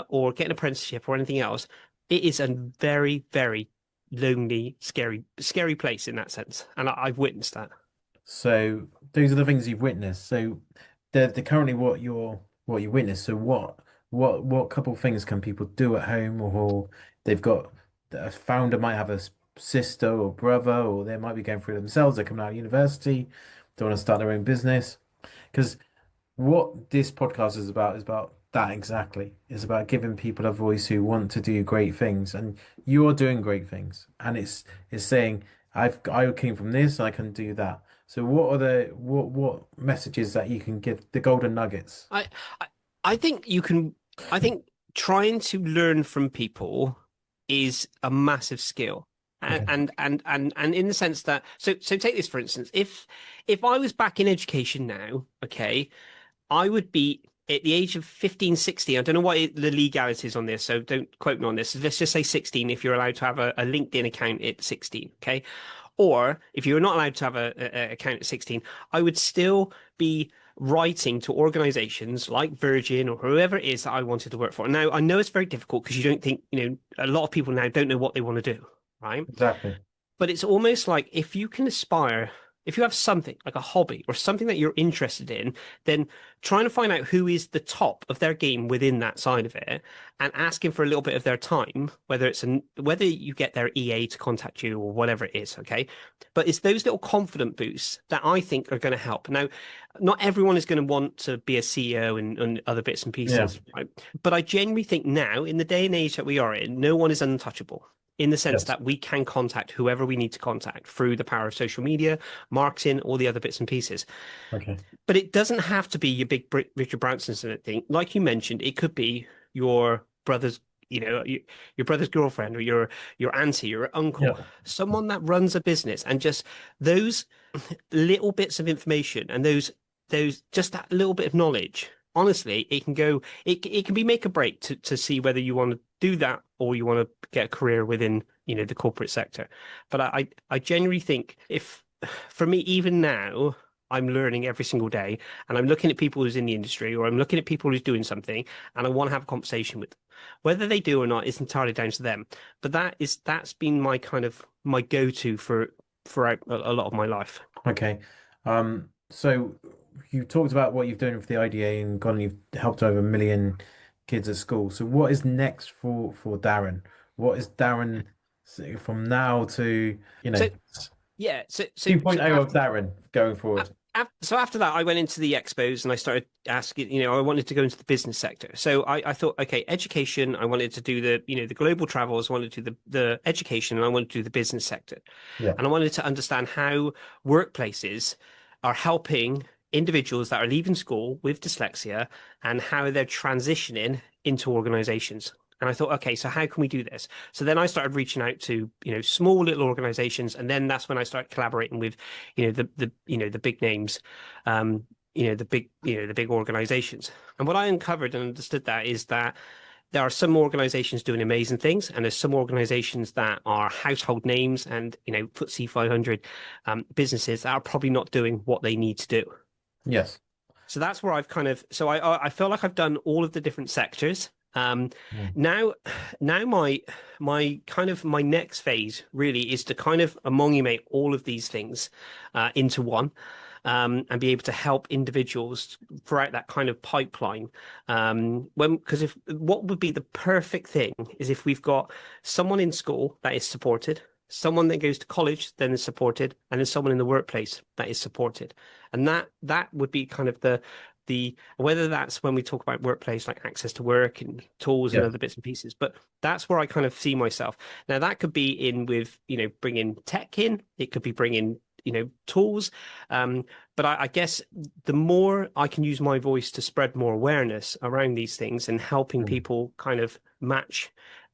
or get an apprenticeship or anything else, it is a very, very lonely, scary place in that sense. And I've witnessed that. So those are the things you've witnessed. So they're currently what you witnessed. So what couple of things can people do at home, or they've got a founder might have a sister or brother, or they might be going through it themselves. They're coming out of university, they want to start their own business. Because what this podcast is about that exactly. It's about giving people a voice who want to do great things, and you're doing great things. And it's saying I came from this, I can do that. So what are what messages that you can give the golden nuggets? I, I, I think you can. I think trying to learn from people is a massive skill. And Okay. and in the sense that so take this for instance, if I was back in education now, okay, I would be at the age of 15, 16. I don't know what the legality is on this, so don't quote me on this. Let's just say 16 if you're allowed to have a LinkedIn account at 16, okay? Or if you're not allowed to have a account at 16, I would still be writing to organizations like Virgin or whoever it is that I wanted to work for. Now, I know it's very difficult because you don't think, a lot of people now don't know what they want to do, right? Exactly. But it's almost like if you can aspire, if you have something like a hobby or something that you're interested in, then trying to find out who is the top of their game within that side of it and asking for a little bit of their time, whether you get their EA to contact you or whatever it is, okay? But it's those little confident boosts that I think are going to help. Now, not everyone is going to want to be a CEO and other bits and Yeah. pieces, right? But I genuinely think now, in the day and age that we are in, no one is untouchable in the sense Yes. that we can contact whoever we need to contact through the power of social media, marketing, all the other bits and pieces. Okay. But it doesn't have to be your big Richard Branson's thing. Like you mentioned, it could be your brother's, your brother's girlfriend or your auntie, your uncle, Yeah. someone that runs a business, and just those little bits of information and those just that little bit of knowledge. Honestly, it can be make or break to see whether you want to do that or you want to get a career within, the corporate sector. But I genuinely think if for me, even now, I'm learning every single day and I'm looking at people who's in the industry or I'm looking at people who's doing something and I want to have a conversation with them. Whether they do or not is entirely down to them. But that's been my kind of my go-to for a lot of my life. Okay. So you talked about what you've done with the IDA and gone, you've helped over 1 million kids at school. So what is next for Darren? What is Darren from now to, So yeah, so 2.0 of Darren going forward? so after that, I went into the expos and I started asking, I wanted to go into the business sector. So I thought, okay, education, I wanted to do the global travels, I wanted to do the education, and I wanted to do the business sector. Yeah. And I wanted to understand how workplaces are helping individuals that are leaving school with dyslexia and how they're transitioning into organizations. And I thought, okay, so how can we do this? So then I started reaching out to, small little organizations. And then that's when I started collaborating with, the big names, the big organizations. And what I uncovered and understood that is that there are some organizations doing amazing things, and there's some organizations that are household names and, FTSE 500 businesses that are probably not doing what they need to do. Yes. So that's where I've kind of, so I feel like I've done all of the different sectors. Mm. Now, my kind of my next phase really is to kind of amalgamate all of these things into one. And be able to help individuals throughout that kind of pipeline. Because if what would be the perfect thing is if we've got someone in school that is supported, someone that goes to college then is supported, and then someone in the workplace that is supported, and that would be kind of the whether that's when we talk about workplace, like access to work and tools and Yeah. other bits and pieces, but that's where I kind of see myself. Now that could be in with, bringing tech in, it could be bringing, tools. But I guess the more I can use my voice to spread more awareness around these things and helping Mm. people kind of match,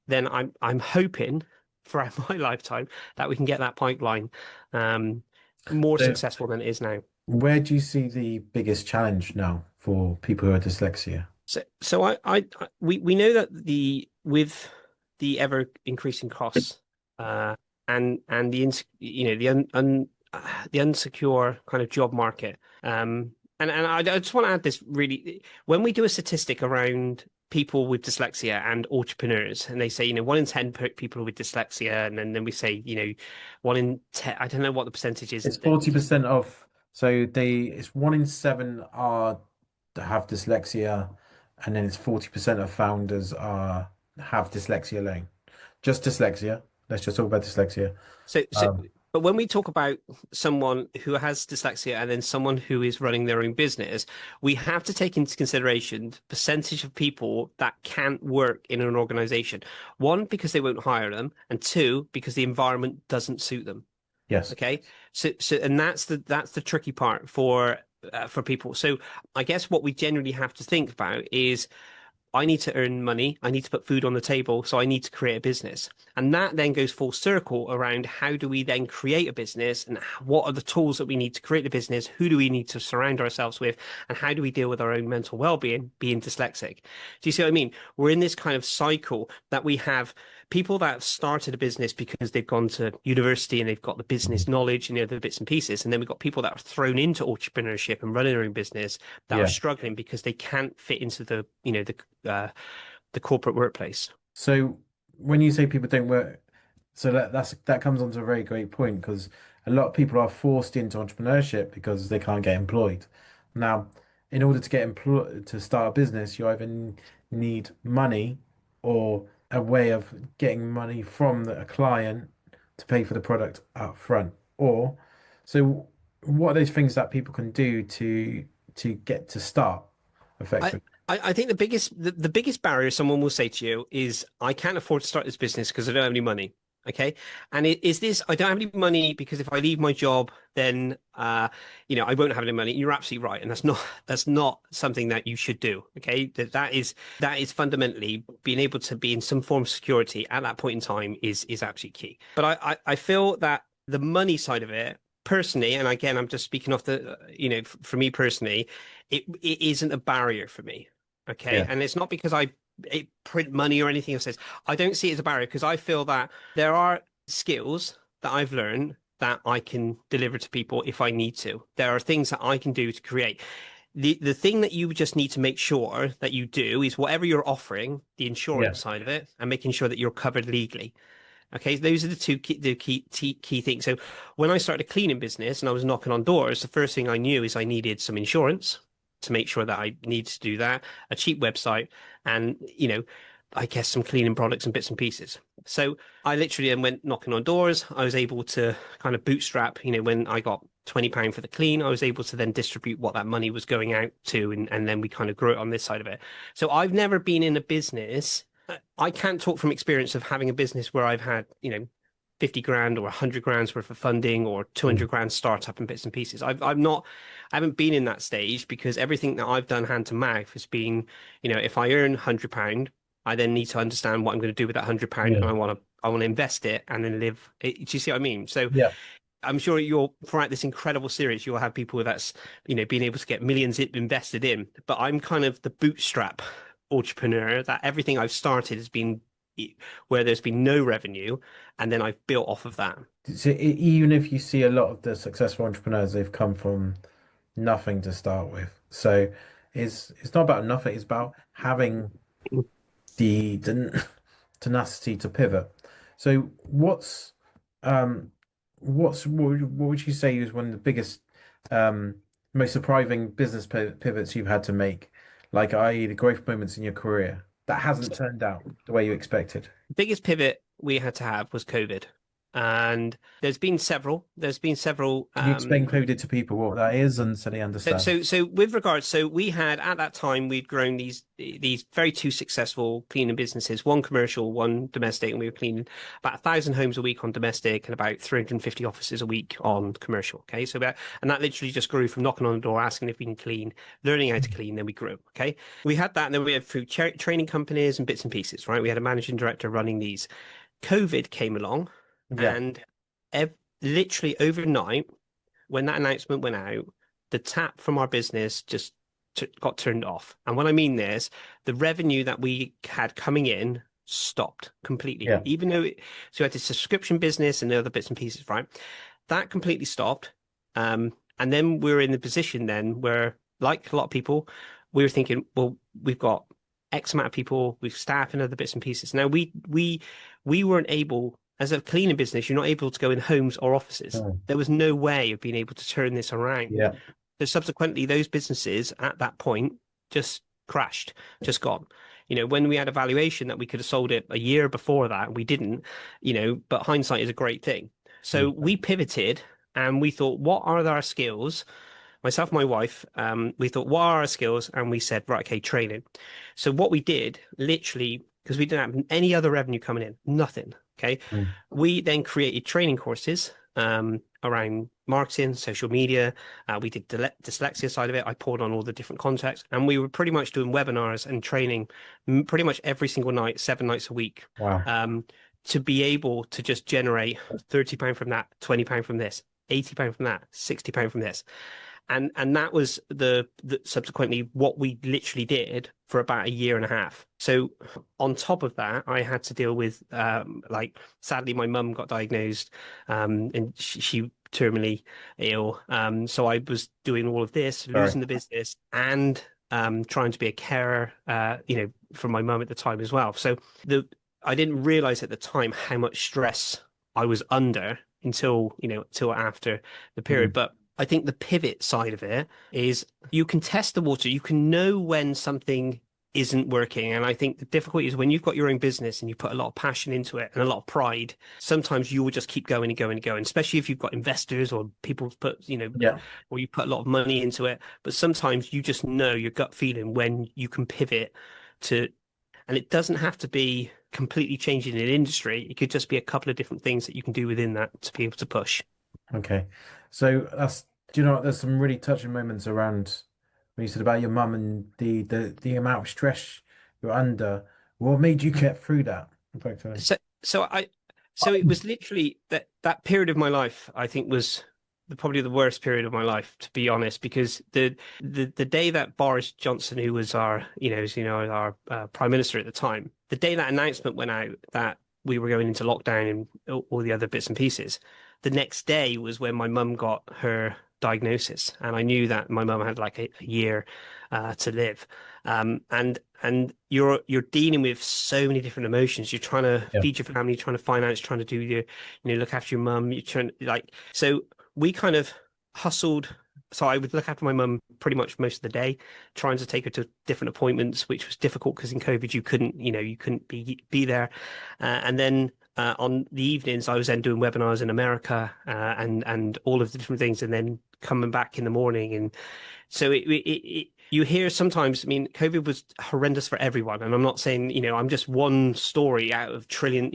then I'm hoping throughout my lifetime that we can get that pipeline more So successful than it is now. where do you see the biggest challenge now for people who are dyslexia? So we know that with the ever increasing costs and the unsecure kind of job market. And I just want to add this really, when we do a statistic around people with dyslexia and entrepreneurs, and they say, 1 in 10 people with dyslexia, and then we say, 1 in 10, I don't know what the percentage is. It's 40% of, so it's 1 in 7 are have dyslexia, and then it's 40% of founders are have dyslexia alone. Just dyslexia. Let's just talk about dyslexia. So, Um, but when we talk about someone who has dyslexia and then someone who is running their own business, we have to take into consideration the percentage of people that can't work in an organization. One, because they won't hire them, and two, because the environment doesn't suit them. yes. Okay, and that's the tricky part for people. So I guess what we generally have to think about is, I need to earn money. I need to put food on the table. So I need to create a business. And that then goes full circle around, how do we then create a business, and what are the tools that we need to create a business? Who do we need to surround ourselves with? And how do we deal with our own mental well-being, being dyslexic? Do you see what I mean? We're in this kind of cycle that we have people that have started a business because they've gone to university and they've got the business knowledge and the bits and pieces. And then we've got people that are thrown into entrepreneurship and running their own business that are Yeah. struggling because they can't fit into the corporate workplace. So when you say people don't work, so that comes onto a very great point, because a lot of people are forced into entrepreneurship because they can't get employed. Now, in order to get employed to start a business, you either need money or a way of getting money from a client to pay for the product up front. Or so what are those things that people can do to get to start I, effectively? I think the biggest barrier someone will say to you is, I can't afford to start this business because I don't have any money. Okay. And is this, I don't have any money because if I leave my job, then I won't have any money. You're absolutely right. And that's not something that you should do. Okay. That is fundamentally being able to be in some form of security at that point in time is absolutely key. But I feel that the money side of it, personally, and again, I'm just speaking off for me personally, it isn't a barrier for me. Okay. Yeah. And it's not because I print money or anything else. I don't see it as a barrier, because I feel that there are skills that I've learned that I can deliver to people if I need to. There are things that I can do to create. The thing that you just need to make sure that you do is, whatever you're offering, the Yeah. insurance side of it, and making sure that you're covered legally. Okay, those are the key things. So when I started a cleaning business and I was knocking on doors, the first thing I knew is I needed some insurance to make sure that I need to do that, a cheap website, and I guess some cleaning products and bits and pieces. So I literally then went knocking on doors. I was able to kind of bootstrap, when I got £20 for the clean, I was able to then distribute what that money was going out to, and then we kind of grew it on this side of it. So I've never been in a business. I can't talk from experience of having a business where I've had, 50 grand or 100 grand's worth of funding or 200 Mm. grand startup and bits and pieces. I haven't been in that stage, because everything that I've done hand to mouth has been, if I earn £100, I then need to understand what I'm going to do with that £100, and Yeah. I want to invest it and then live. Do you see what I mean? So Yeah. I'm sure throughout this incredible series, you'll have people that's, being able to get millions invested in, but I'm kind of the bootstrap entrepreneur, that everything I've started has been where there's been no revenue, and then I've built off of that. So even if you see a lot of the successful entrepreneurs, they've come from nothing to start with. So it's not about nothing, it's about having the tenacity to pivot. So um what would you say is one of the biggest um most surprising business pivots you've had to make, like i.e. the growth moments in your career that hasn't So turned out the way you expected? the biggest pivot we had to have was COVID. And there's been several. There's been several. Can you explain coded to people what that is and so they So, understand? so, so with regards, so we had at that time we'd grown these very two successful cleaning businesses, one commercial, one domestic, and we were cleaning about 1,000 homes a week on domestic and about 350 offices a week on commercial. Okay, so and that literally just grew from knocking on the door, asking if we can clean, learning how to clean, then we grew. Okay, we had that, and then we had through training companies and bits and pieces. Right, we had a managing director running these. COVID came along, Yeah. and literally overnight, when that announcement went out, the tap from our business just got turned off. And when I mean this, the revenue that we had coming in stopped completely. Yeah. Even though so we had this subscription business and the other bits and pieces, right? That completely stopped. And then we were in the position then where, like a lot of people, we were thinking, well, we've got X amount of people, we've staff and other bits and pieces. Now we weren't able, as a cleaning business, you're not able to go in homes or offices. Oh, There was no way of being able to turn this around. yeah. So subsequently, those businesses at that point just crashed, just gone. When we had a valuation that we could have sold it a year before that, we didn't, but hindsight is a great thing. So we pivoted and we thought, what are our skills? Myself, my wife, we thought, what are our skills? And we said, right, okay, training. So what we did, literally, because we didn't have any other revenue coming in, nothing. Okay. Mm. We then created training courses around marketing, social media. We did the dyslexia side of it. I poured on all the different contexts, and we were pretty much doing webinars and training pretty much every single night, 7 nights a week, Wow. to be able to just generate £30 from that, £20 from this, £80 from that, £60 from this. And that was the subsequently what we literally did for about a year and a half. So on top of that, I had to deal with like sadly my mum got diagnosed and she terminally ill. So I was doing all of this, Sorry. losing the business and trying to be a carer, for my mum at the time as well. So I didn't realize at the time how much stress I was under until after the period. Mm. But I think the pivot side of it is you can test the water. You can know when something isn't working. And I think the difficulty is when you've got your own business and you put a lot of passion into it and a lot of pride, sometimes you will just keep going and going and going, especially if you've got investors or people put, Yeah. or you put a lot of money into it. But sometimes you just know your gut feeling when you can pivot to, and it doesn't have to be completely changing an industry. It could just be a couple of different things that you can do within that to be able to push. Okay. So do you know what, there's some really touching moments around when you said about your mum and the amount of stress you're under. What made you get through that? In fact, So, so I, so it was literally that period of my life, I think was probably the worst period of my life, to be honest, because the day that Boris Johnson, who was our prime minister at the time, the day that announcement went out that we were going into lockdown and all the other bits and pieces, the next day was when my mum got her diagnosis, and I knew that my mum had like a year to live. And you're dealing with so many different emotions. You're trying to yeah. feed your family, trying to finance, trying to do look after your mum. You're trying so we kind of hustled. So I would look after my mum pretty much most of the day, trying to take her to different appointments, which was difficult because in COVID you couldn't be there. And then on the evenings, I was then doing webinars in America and all of the different things, and then coming back in the morning. And so you hear sometimes, I mean, COVID was horrendous for everyone. And I'm not saying, I'm just one story out of trillion,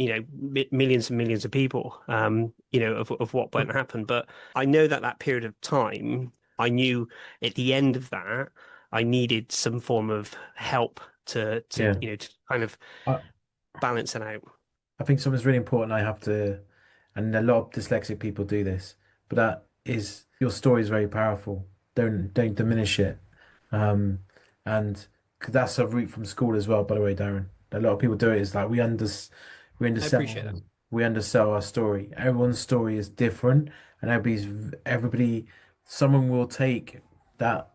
millions and millions of people, of what went to happen. But I know that period of time, I knew at the end of that, I needed some form of help Yeah. to kind of I, balance it out. I think something's really important. And a lot of dyslexic people do this, but that is your story is very powerful. Don't diminish it. Um, and that's a route from school as well, by the way, Darren. A lot of people do it. Is like we I appreciate that. undersell our story. Everyone's story is different, and everybody, someone will take that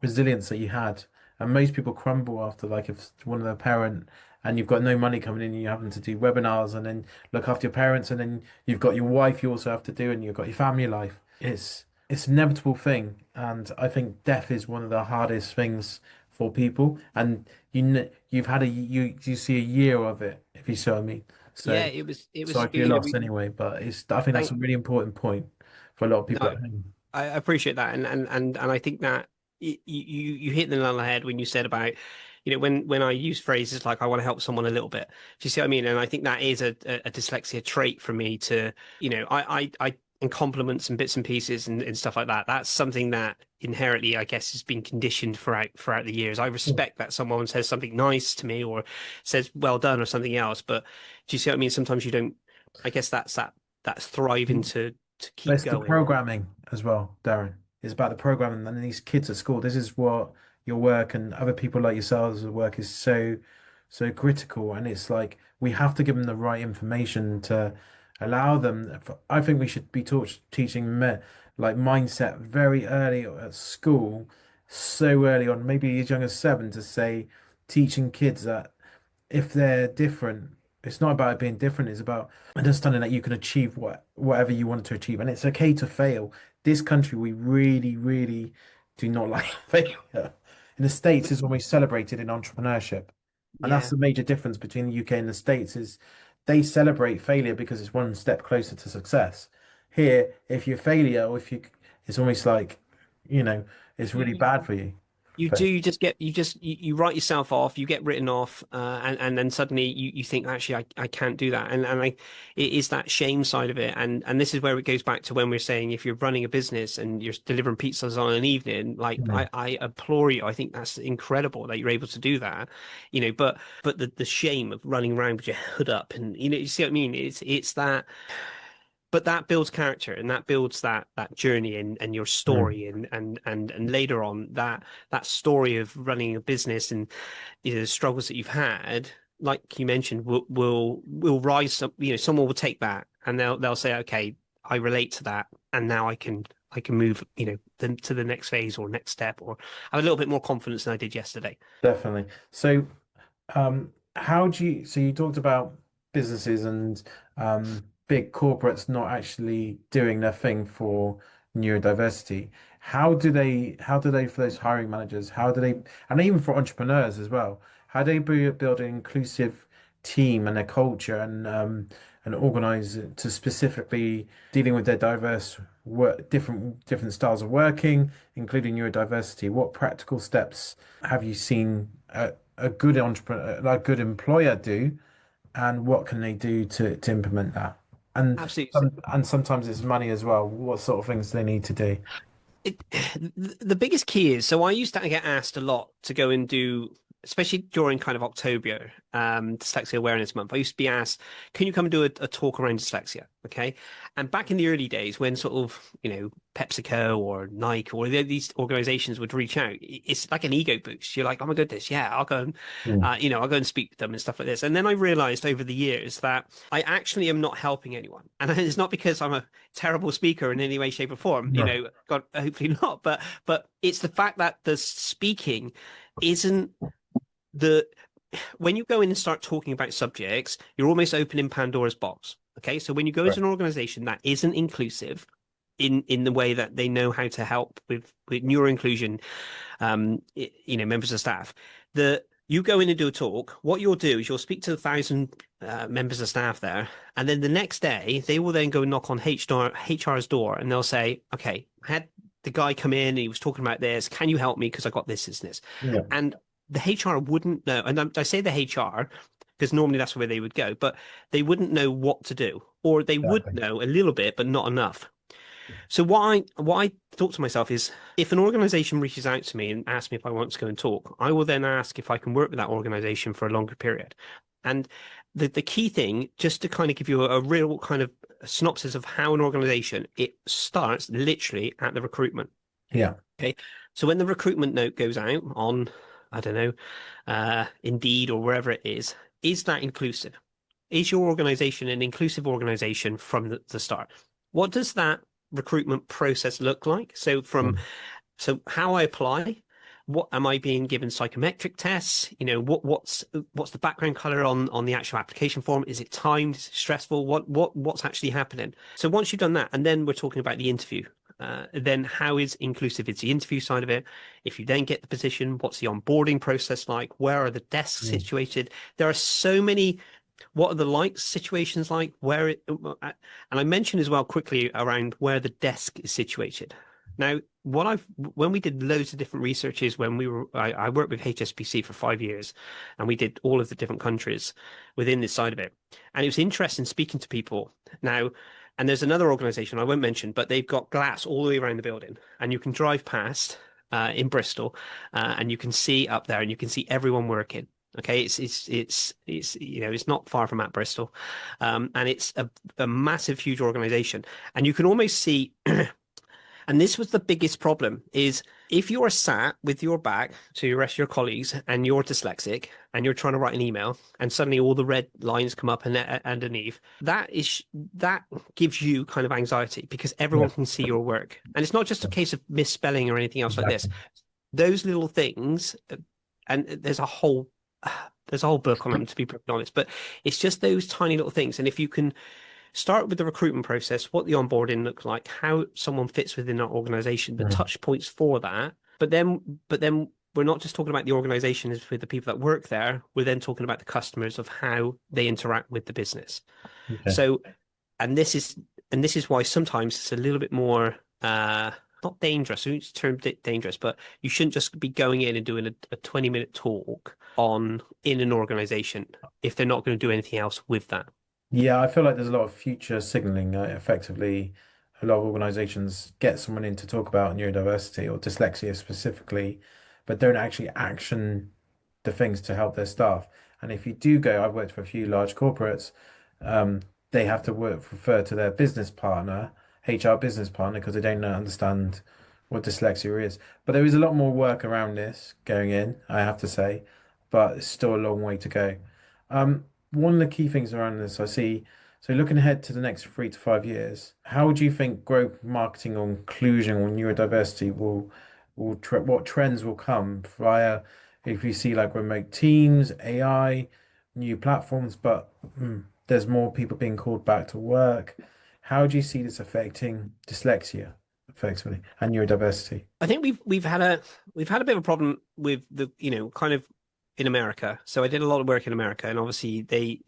resilience that you had, and most people crumble after, like, if one of their parent and you've got no money coming in, you're having to do webinars and then look after your parents, and then you've got your wife you also have to do, and you've got your family life. It's an inevitable thing, and I think death is one of the hardest things for people, and you've had you see a year of it, if you see what I mean. Yeah, So it was sorry for your loss anyway, but I think that's thank a really important point for a lot of people no, at home. I appreciate that, and I think that you hit the nail on the head when you said about, when I use phrases like I want to help someone a little bit. Do you see what I mean? And I think that is a dyslexia trait for me to, I and compliments and bits and pieces and stuff like that. That's something that inherently, I guess, has been conditioned throughout the years. I respect that someone says something nice to me or says well done or something else, but do you see what I mean? Sometimes you don't. I guess that's thriving to But keep it's the going. programming as well, Darren. It's about the programming and these kids at school. This is what your work and other people like yourselves at work is so critical. And it's like we have to give them the right information to allow them. I think we should be teaching like mindset very early at school, so early on, maybe as young as 7, to say teaching kids that if they're different, it's not about being different, it's about understanding that you can achieve whatever you want to achieve. And it's okay to fail. This country, we really, really do not like failure. In the States, But it's almost celebrated in entrepreneurship. And that's yeah, the major difference between the UK and the States is they celebrate failure because it's one step closer to success. Here, if you're failure or if you it's almost like, you know, it's really you, bad for you. you do. You just get you write yourself off. You get written off, and then suddenly you think actually I can't do that, and it is that shame side of it, and this is where it goes back to when we're saying if you're running a business and you're delivering pizzas on an evening, like Yeah. I applaud you. I think that's incredible that you're able to do that, but the shame of running around with your hood up, and you see what I mean? It's that. But that builds character and that builds that journey and your Mm. story and later on that story of running a business and the struggles that you've had, like you mentioned, will rise up. Someone will take that and they'll say, okay, I relate to that, and now I can move, to the next phase or next step, or I have a little bit more confidence than I did yesterday. Definitely. So, so you talked about businesses and big corporates not actually doing their thing for neurodiversity. How do they, for those hiring managers, how do they, and even for entrepreneurs as well, how do they build an inclusive team and a culture and organize it to specifically dealing with their diverse different styles of working, including neurodiversity? What practical steps have you seen a good entrepreneur, like good employer do, and what can they do to implement that? And Absolutely. and sometimes it's money as well. What sort of things they need to do? it, the biggest key is, so I used to get asked a lot to go and do, especially during kind of October, Dyslexia Awareness Month. I used to be asked, can you come and do a talk around dyslexia? Okay. And back in the early days when sort of, PepsiCo or Nike or these organizations would reach out, it's like an ego boost. You're like, oh my goodness, yeah, I'll go and, Mm. I'll go and speak with them and stuff like this. And then I realized over the years that I actually am not helping anyone. And it's not because I'm a terrible speaker in any way, shape, or form. No. God, hopefully not. But it's the fact that the speaking isn't the when you go in and start talking about subjects, you're almost opening Pandora's box. Okay, so when you go into Right. an organization that isn't inclusive in the way that they know how to help with neuro inclusion, members of staff, the you go in and do a talk. What you'll do is you'll speak to 1,000 members of staff there, and then the next day they will then go and knock on HR's door, and they'll say, "Okay, I had the guy come in and he was talking about this. Can you help me because I got this, this?" Yeah. And the HR wouldn't know, and I say the HR because normally that's where they would go, but they wouldn't know what to do, or they would Exactly. know a little bit, but not enough. So what I thought to myself is, if an organization reaches out to me and asks me if I want to go and talk, I will then ask if I can work with that organization for a longer period. And the key thing, just to kind of give you a real kind of synopsis of how an organization, it starts literally at the recruitment. Yeah. Okay. So when the recruitment note goes out on I don't know, Indeed or wherever it is that inclusive? Is your organization an inclusive organization from the start? What does that recruitment process look like? Mm. So how I apply, what am I being given psychometric tests? What's the background color on the actual application form? Is it timed? Is it stressful? What's actually happening? So once you've done that, and then we're talking about the interview. Then how is inclusive is the interview side of it? If you then get the position, what's the onboarding process like? Where are the desks Mm. situated? There are so many. What are the likes situations like? And I mentioned as well quickly around where the desk is situated. Now, when we did loads of different researches, I worked with HSBC for 5 years, and we did all of the different countries within this side of it, and it was interesting speaking to people now. And there's another organization I won't mention, but they've got glass all the way around the building, and you can drive past in Bristol, and you can see up there, and you can see everyone working. Okay, it's not far from at Bristol, and it's a massive, huge organization, and you can almost see. And this was the biggest problem is if you're sat with your back to the rest of your colleagues and you're dyslexic and you're trying to write an email and suddenly all the red lines come up and underneath, that gives you kind of anxiety because Yeah, everyone can see your work. And it's not just a case of misspelling or anything else like this. exactly. Those little things, and there's a whole book on them to be perfectly honest, but it's just those tiny little things. And if you can start with the recruitment process, what the onboarding looks like, how someone fits within our organization, the Mm. touch points for that. But then we're not just talking about the organization as with the people that work there. We're then talking about the customers of how they interact with the business. Okay. So, and this is why sometimes it's a little bit more not dangerous. I use the term dangerous, but you shouldn't just be going in and doing a 20-minute talk in an organization if they're not going to do anything else with that. Yeah, I feel like there's a lot of future signaling. Effectively, a lot of organizations get someone in to talk about neurodiversity or dyslexia specifically, but don't actually action the things to help their staff. And if you do go, I've worked for a few large corporates, um, they have to refer to their business partner, HR business partner, because they don't understand what dyslexia is. But there is a lot more work around this going in, I have to say, but it's still a long way to go. One of the key things around this I see, so looking ahead to the next 3 to 5 years, how do you think growth marketing or inclusion or neurodiversity what trends will come via if you see like remote teams, AI, new platforms, but there's more people being called back to work. How do you see this affecting dyslexia effectively and neurodiversity? I think we've had a bit of a problem with the kind of in America. So I did a lot of work in America, and obviously they've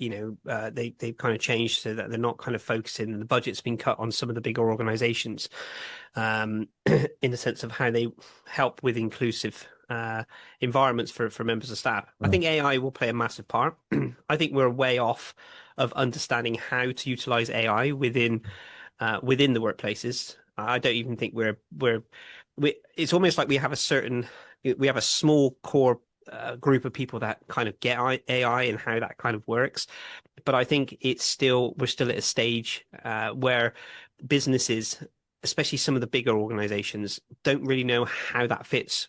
kind of changed so that they're not kind of focusing. The budget's been cut on some of the bigger organizations, in the sense of how they help with inclusive environments for members of staff. I Mm. think AI will play a massive part. I think we're way off of understanding how to utilize AI within the workplaces. I don't even think it's almost like we have a small core group of people that kind of get AI and how that kind of works. But I think we're still at a stage where businesses, especially some of the bigger organizations, don't really know how that fits.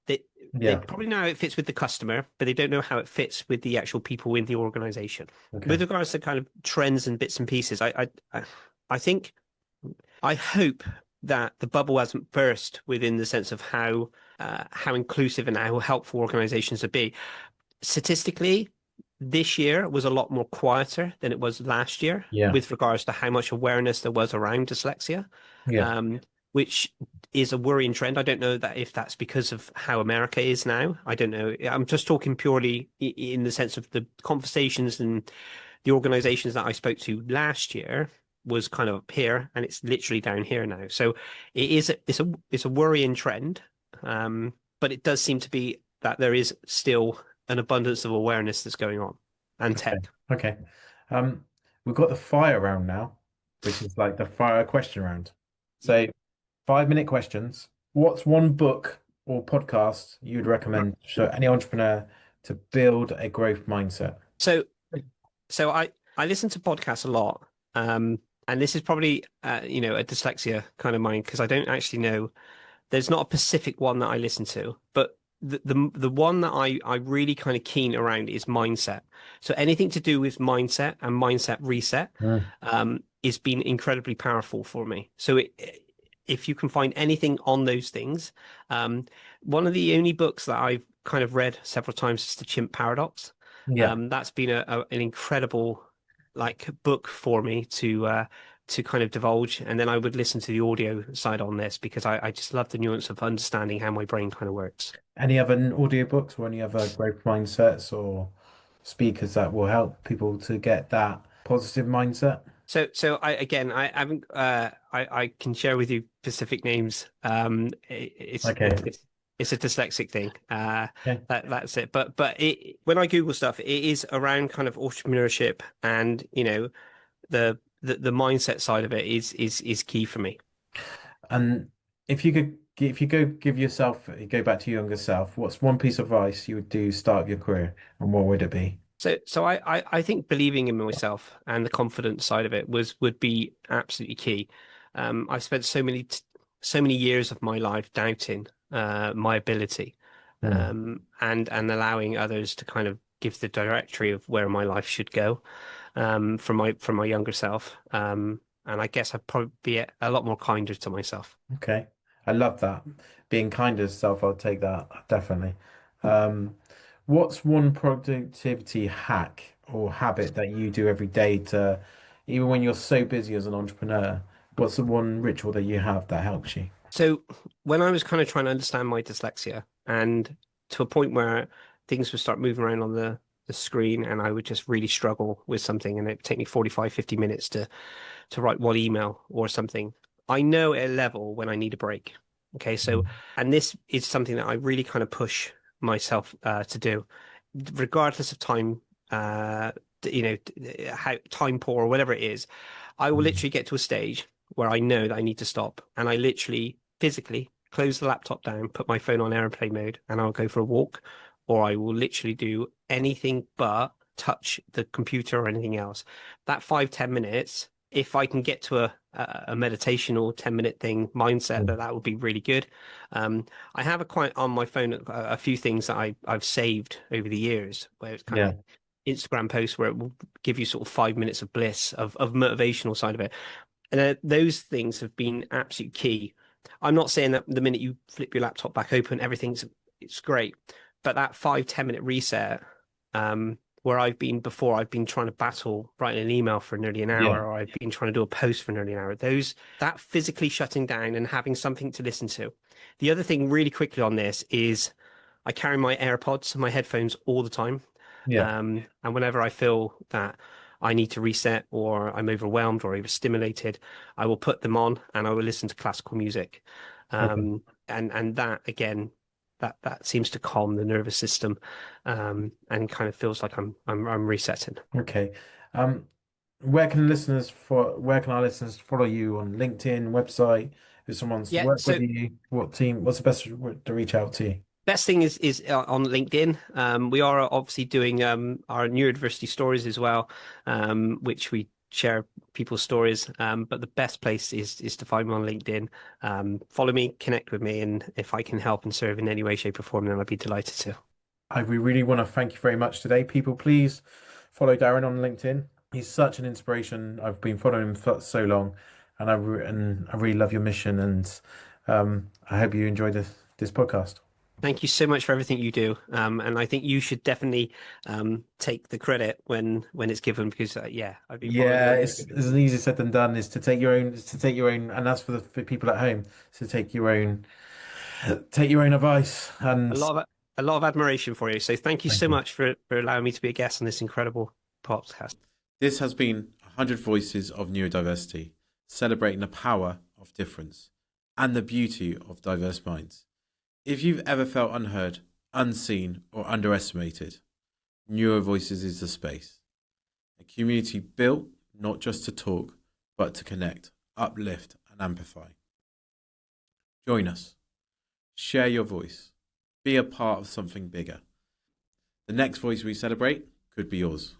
They Yeah. probably know how it fits with the customer, but they don't know how it fits with the actual people in the organization. Okay. With regards to kind of trends and bits and pieces, I think I hope that the bubble hasn't burst within the sense of how inclusive and how helpful organizations would be. Statistically, this year was a lot more quieter than it was last year Yeah. with regards to how much awareness there was around dyslexia, Yeah. which is a worrying trend. I don't know that if that's because of how America is now. I don't know. I'm just talking purely in the sense of the conversations and the organizations that I spoke to last year was kind of up here, and it's literally down here now. So it's a worrying trend, but it does seem to be that there is still an abundance of awareness that's going on and Okay. tech. Okay. Um, we've got the fire round now, which is like the fire question round. Yeah. So 5 minute questions. What's one book or podcast you'd recommend to any entrepreneur to build a growth mindset? So so I listen to podcasts a lot, and this is probably a dyslexia kind of mind because I don't actually know. There's not a specific one that I listen to, but the one that I really kind of keen around is mindset. So anything to do with mindset and mindset reset Mm. is been incredibly powerful for me. So if you can find anything on those things, um, one of the only books that I've kind of read several times is The Chimp Paradox. Yeah. That's been an incredible like book for me to kind of divulge, and then I would listen to the audio side on this because I just love the nuance of understanding how my brain kind of works. Any other audiobooks or any other growth mindsets or speakers that will help people to get that positive mindset? So I haven't I can share with you specific names. Okay. It's a dyslexic thing. Okay. That's it. But when I Google stuff, it is around kind of entrepreneurship and the mindset side of it is key for me. And if you go give yourself, you go back to your younger self, what's one piece of advice you would do start your career, and what would it be? So I think believing in myself and the confidence side of it would be absolutely key. I've spent so many years of my life doubting my ability, Hmm. and allowing others to kind of give the directory of where my life should go, from my younger self. And I guess I'd probably be a lot more kinder to myself. Okay. I love that. Being kind to yourself, I'll take that definitely. Um, what's one productivity hack or habit that you do every day to, even when you're so busy as an entrepreneur, what's the one ritual that you have that helps you? So when I was kind of trying to understand my dyslexia, and to a point where things would start moving around on the screen and I would just really struggle with something and it'd take me 45, 50 minutes to write one email or something, I know at a level when I need a break. Okay, so, Mm. and this is something that I really kind of push myself to do, regardless of time, uh, how time poor or whatever it is. I will Mm. literally get to a stage where I know that I need to stop, and I literally physically close the laptop down, put my phone on airplane mode, and I'll go for a walk, or I will literally do anything but touch the computer or anything else. That 5, 10 minutes, if I can get to a meditation or 10-minute thing mindset, Mm. that would be really good. I have a quite on my phone a few things that I've saved over the years, where it's kind of Yeah. like Instagram posts where it will give you sort of 5 minutes of bliss of motivational side of it. And those things have been absolute key. I'm not saying that the minute you flip your laptop back open, it's great, but that 5, 10 minute reset, where I've been before, I've been trying to battle writing an email for nearly an Yeah. hour, or I've been trying to do a post for nearly an hour. That physically shutting down and having something to listen to. The other thing, really quickly on this, is I carry my AirPods, my headphones all the time. Yeah. And whenever I feel that I need to reset or I'm overwhelmed or overstimulated, I will put them on and I will listen to classical music. Okay. And that again, that seems to calm the nervous system, and kind of feels like I'm resetting. Okay. Um, where can our listeners follow you on LinkedIn, website? If someone wants to Yeah, work with so you, what's the best to reach out to you? best thing is on LinkedIn. We are obviously doing our neurodiversity stories as well, which we share people's stories. But the best place is to find me on LinkedIn. Follow me, connect with me, and if I can help and serve in any way, shape, or form, then I'd be delighted to. We really want to thank you very much today. People, please follow Darren on LinkedIn. He's such an inspiration. I've been following him for so long, and I really love your mission. And I hope you enjoy this podcast. Thank you so much for everything you do. And I think you should definitely take the credit when it's given because yeah, I've been following you Yeah, on there. it's easier said than done. Is to take your own, and that's for people at home, is to take your own advice. A And lot of a lot of admiration for you. So thank you thank so you. much for allowing me to be a guest on this incredible podcast. This has been 100 Voices of Neurodiversity, celebrating the power of difference and the beauty of diverse minds. If you've ever felt unheard, unseen, or underestimated, Neuro Voices is the space. A community built not just to talk, but to connect, uplift, and amplify. Join us. Share your voice. Be a part of something bigger. The next voice we celebrate could be yours.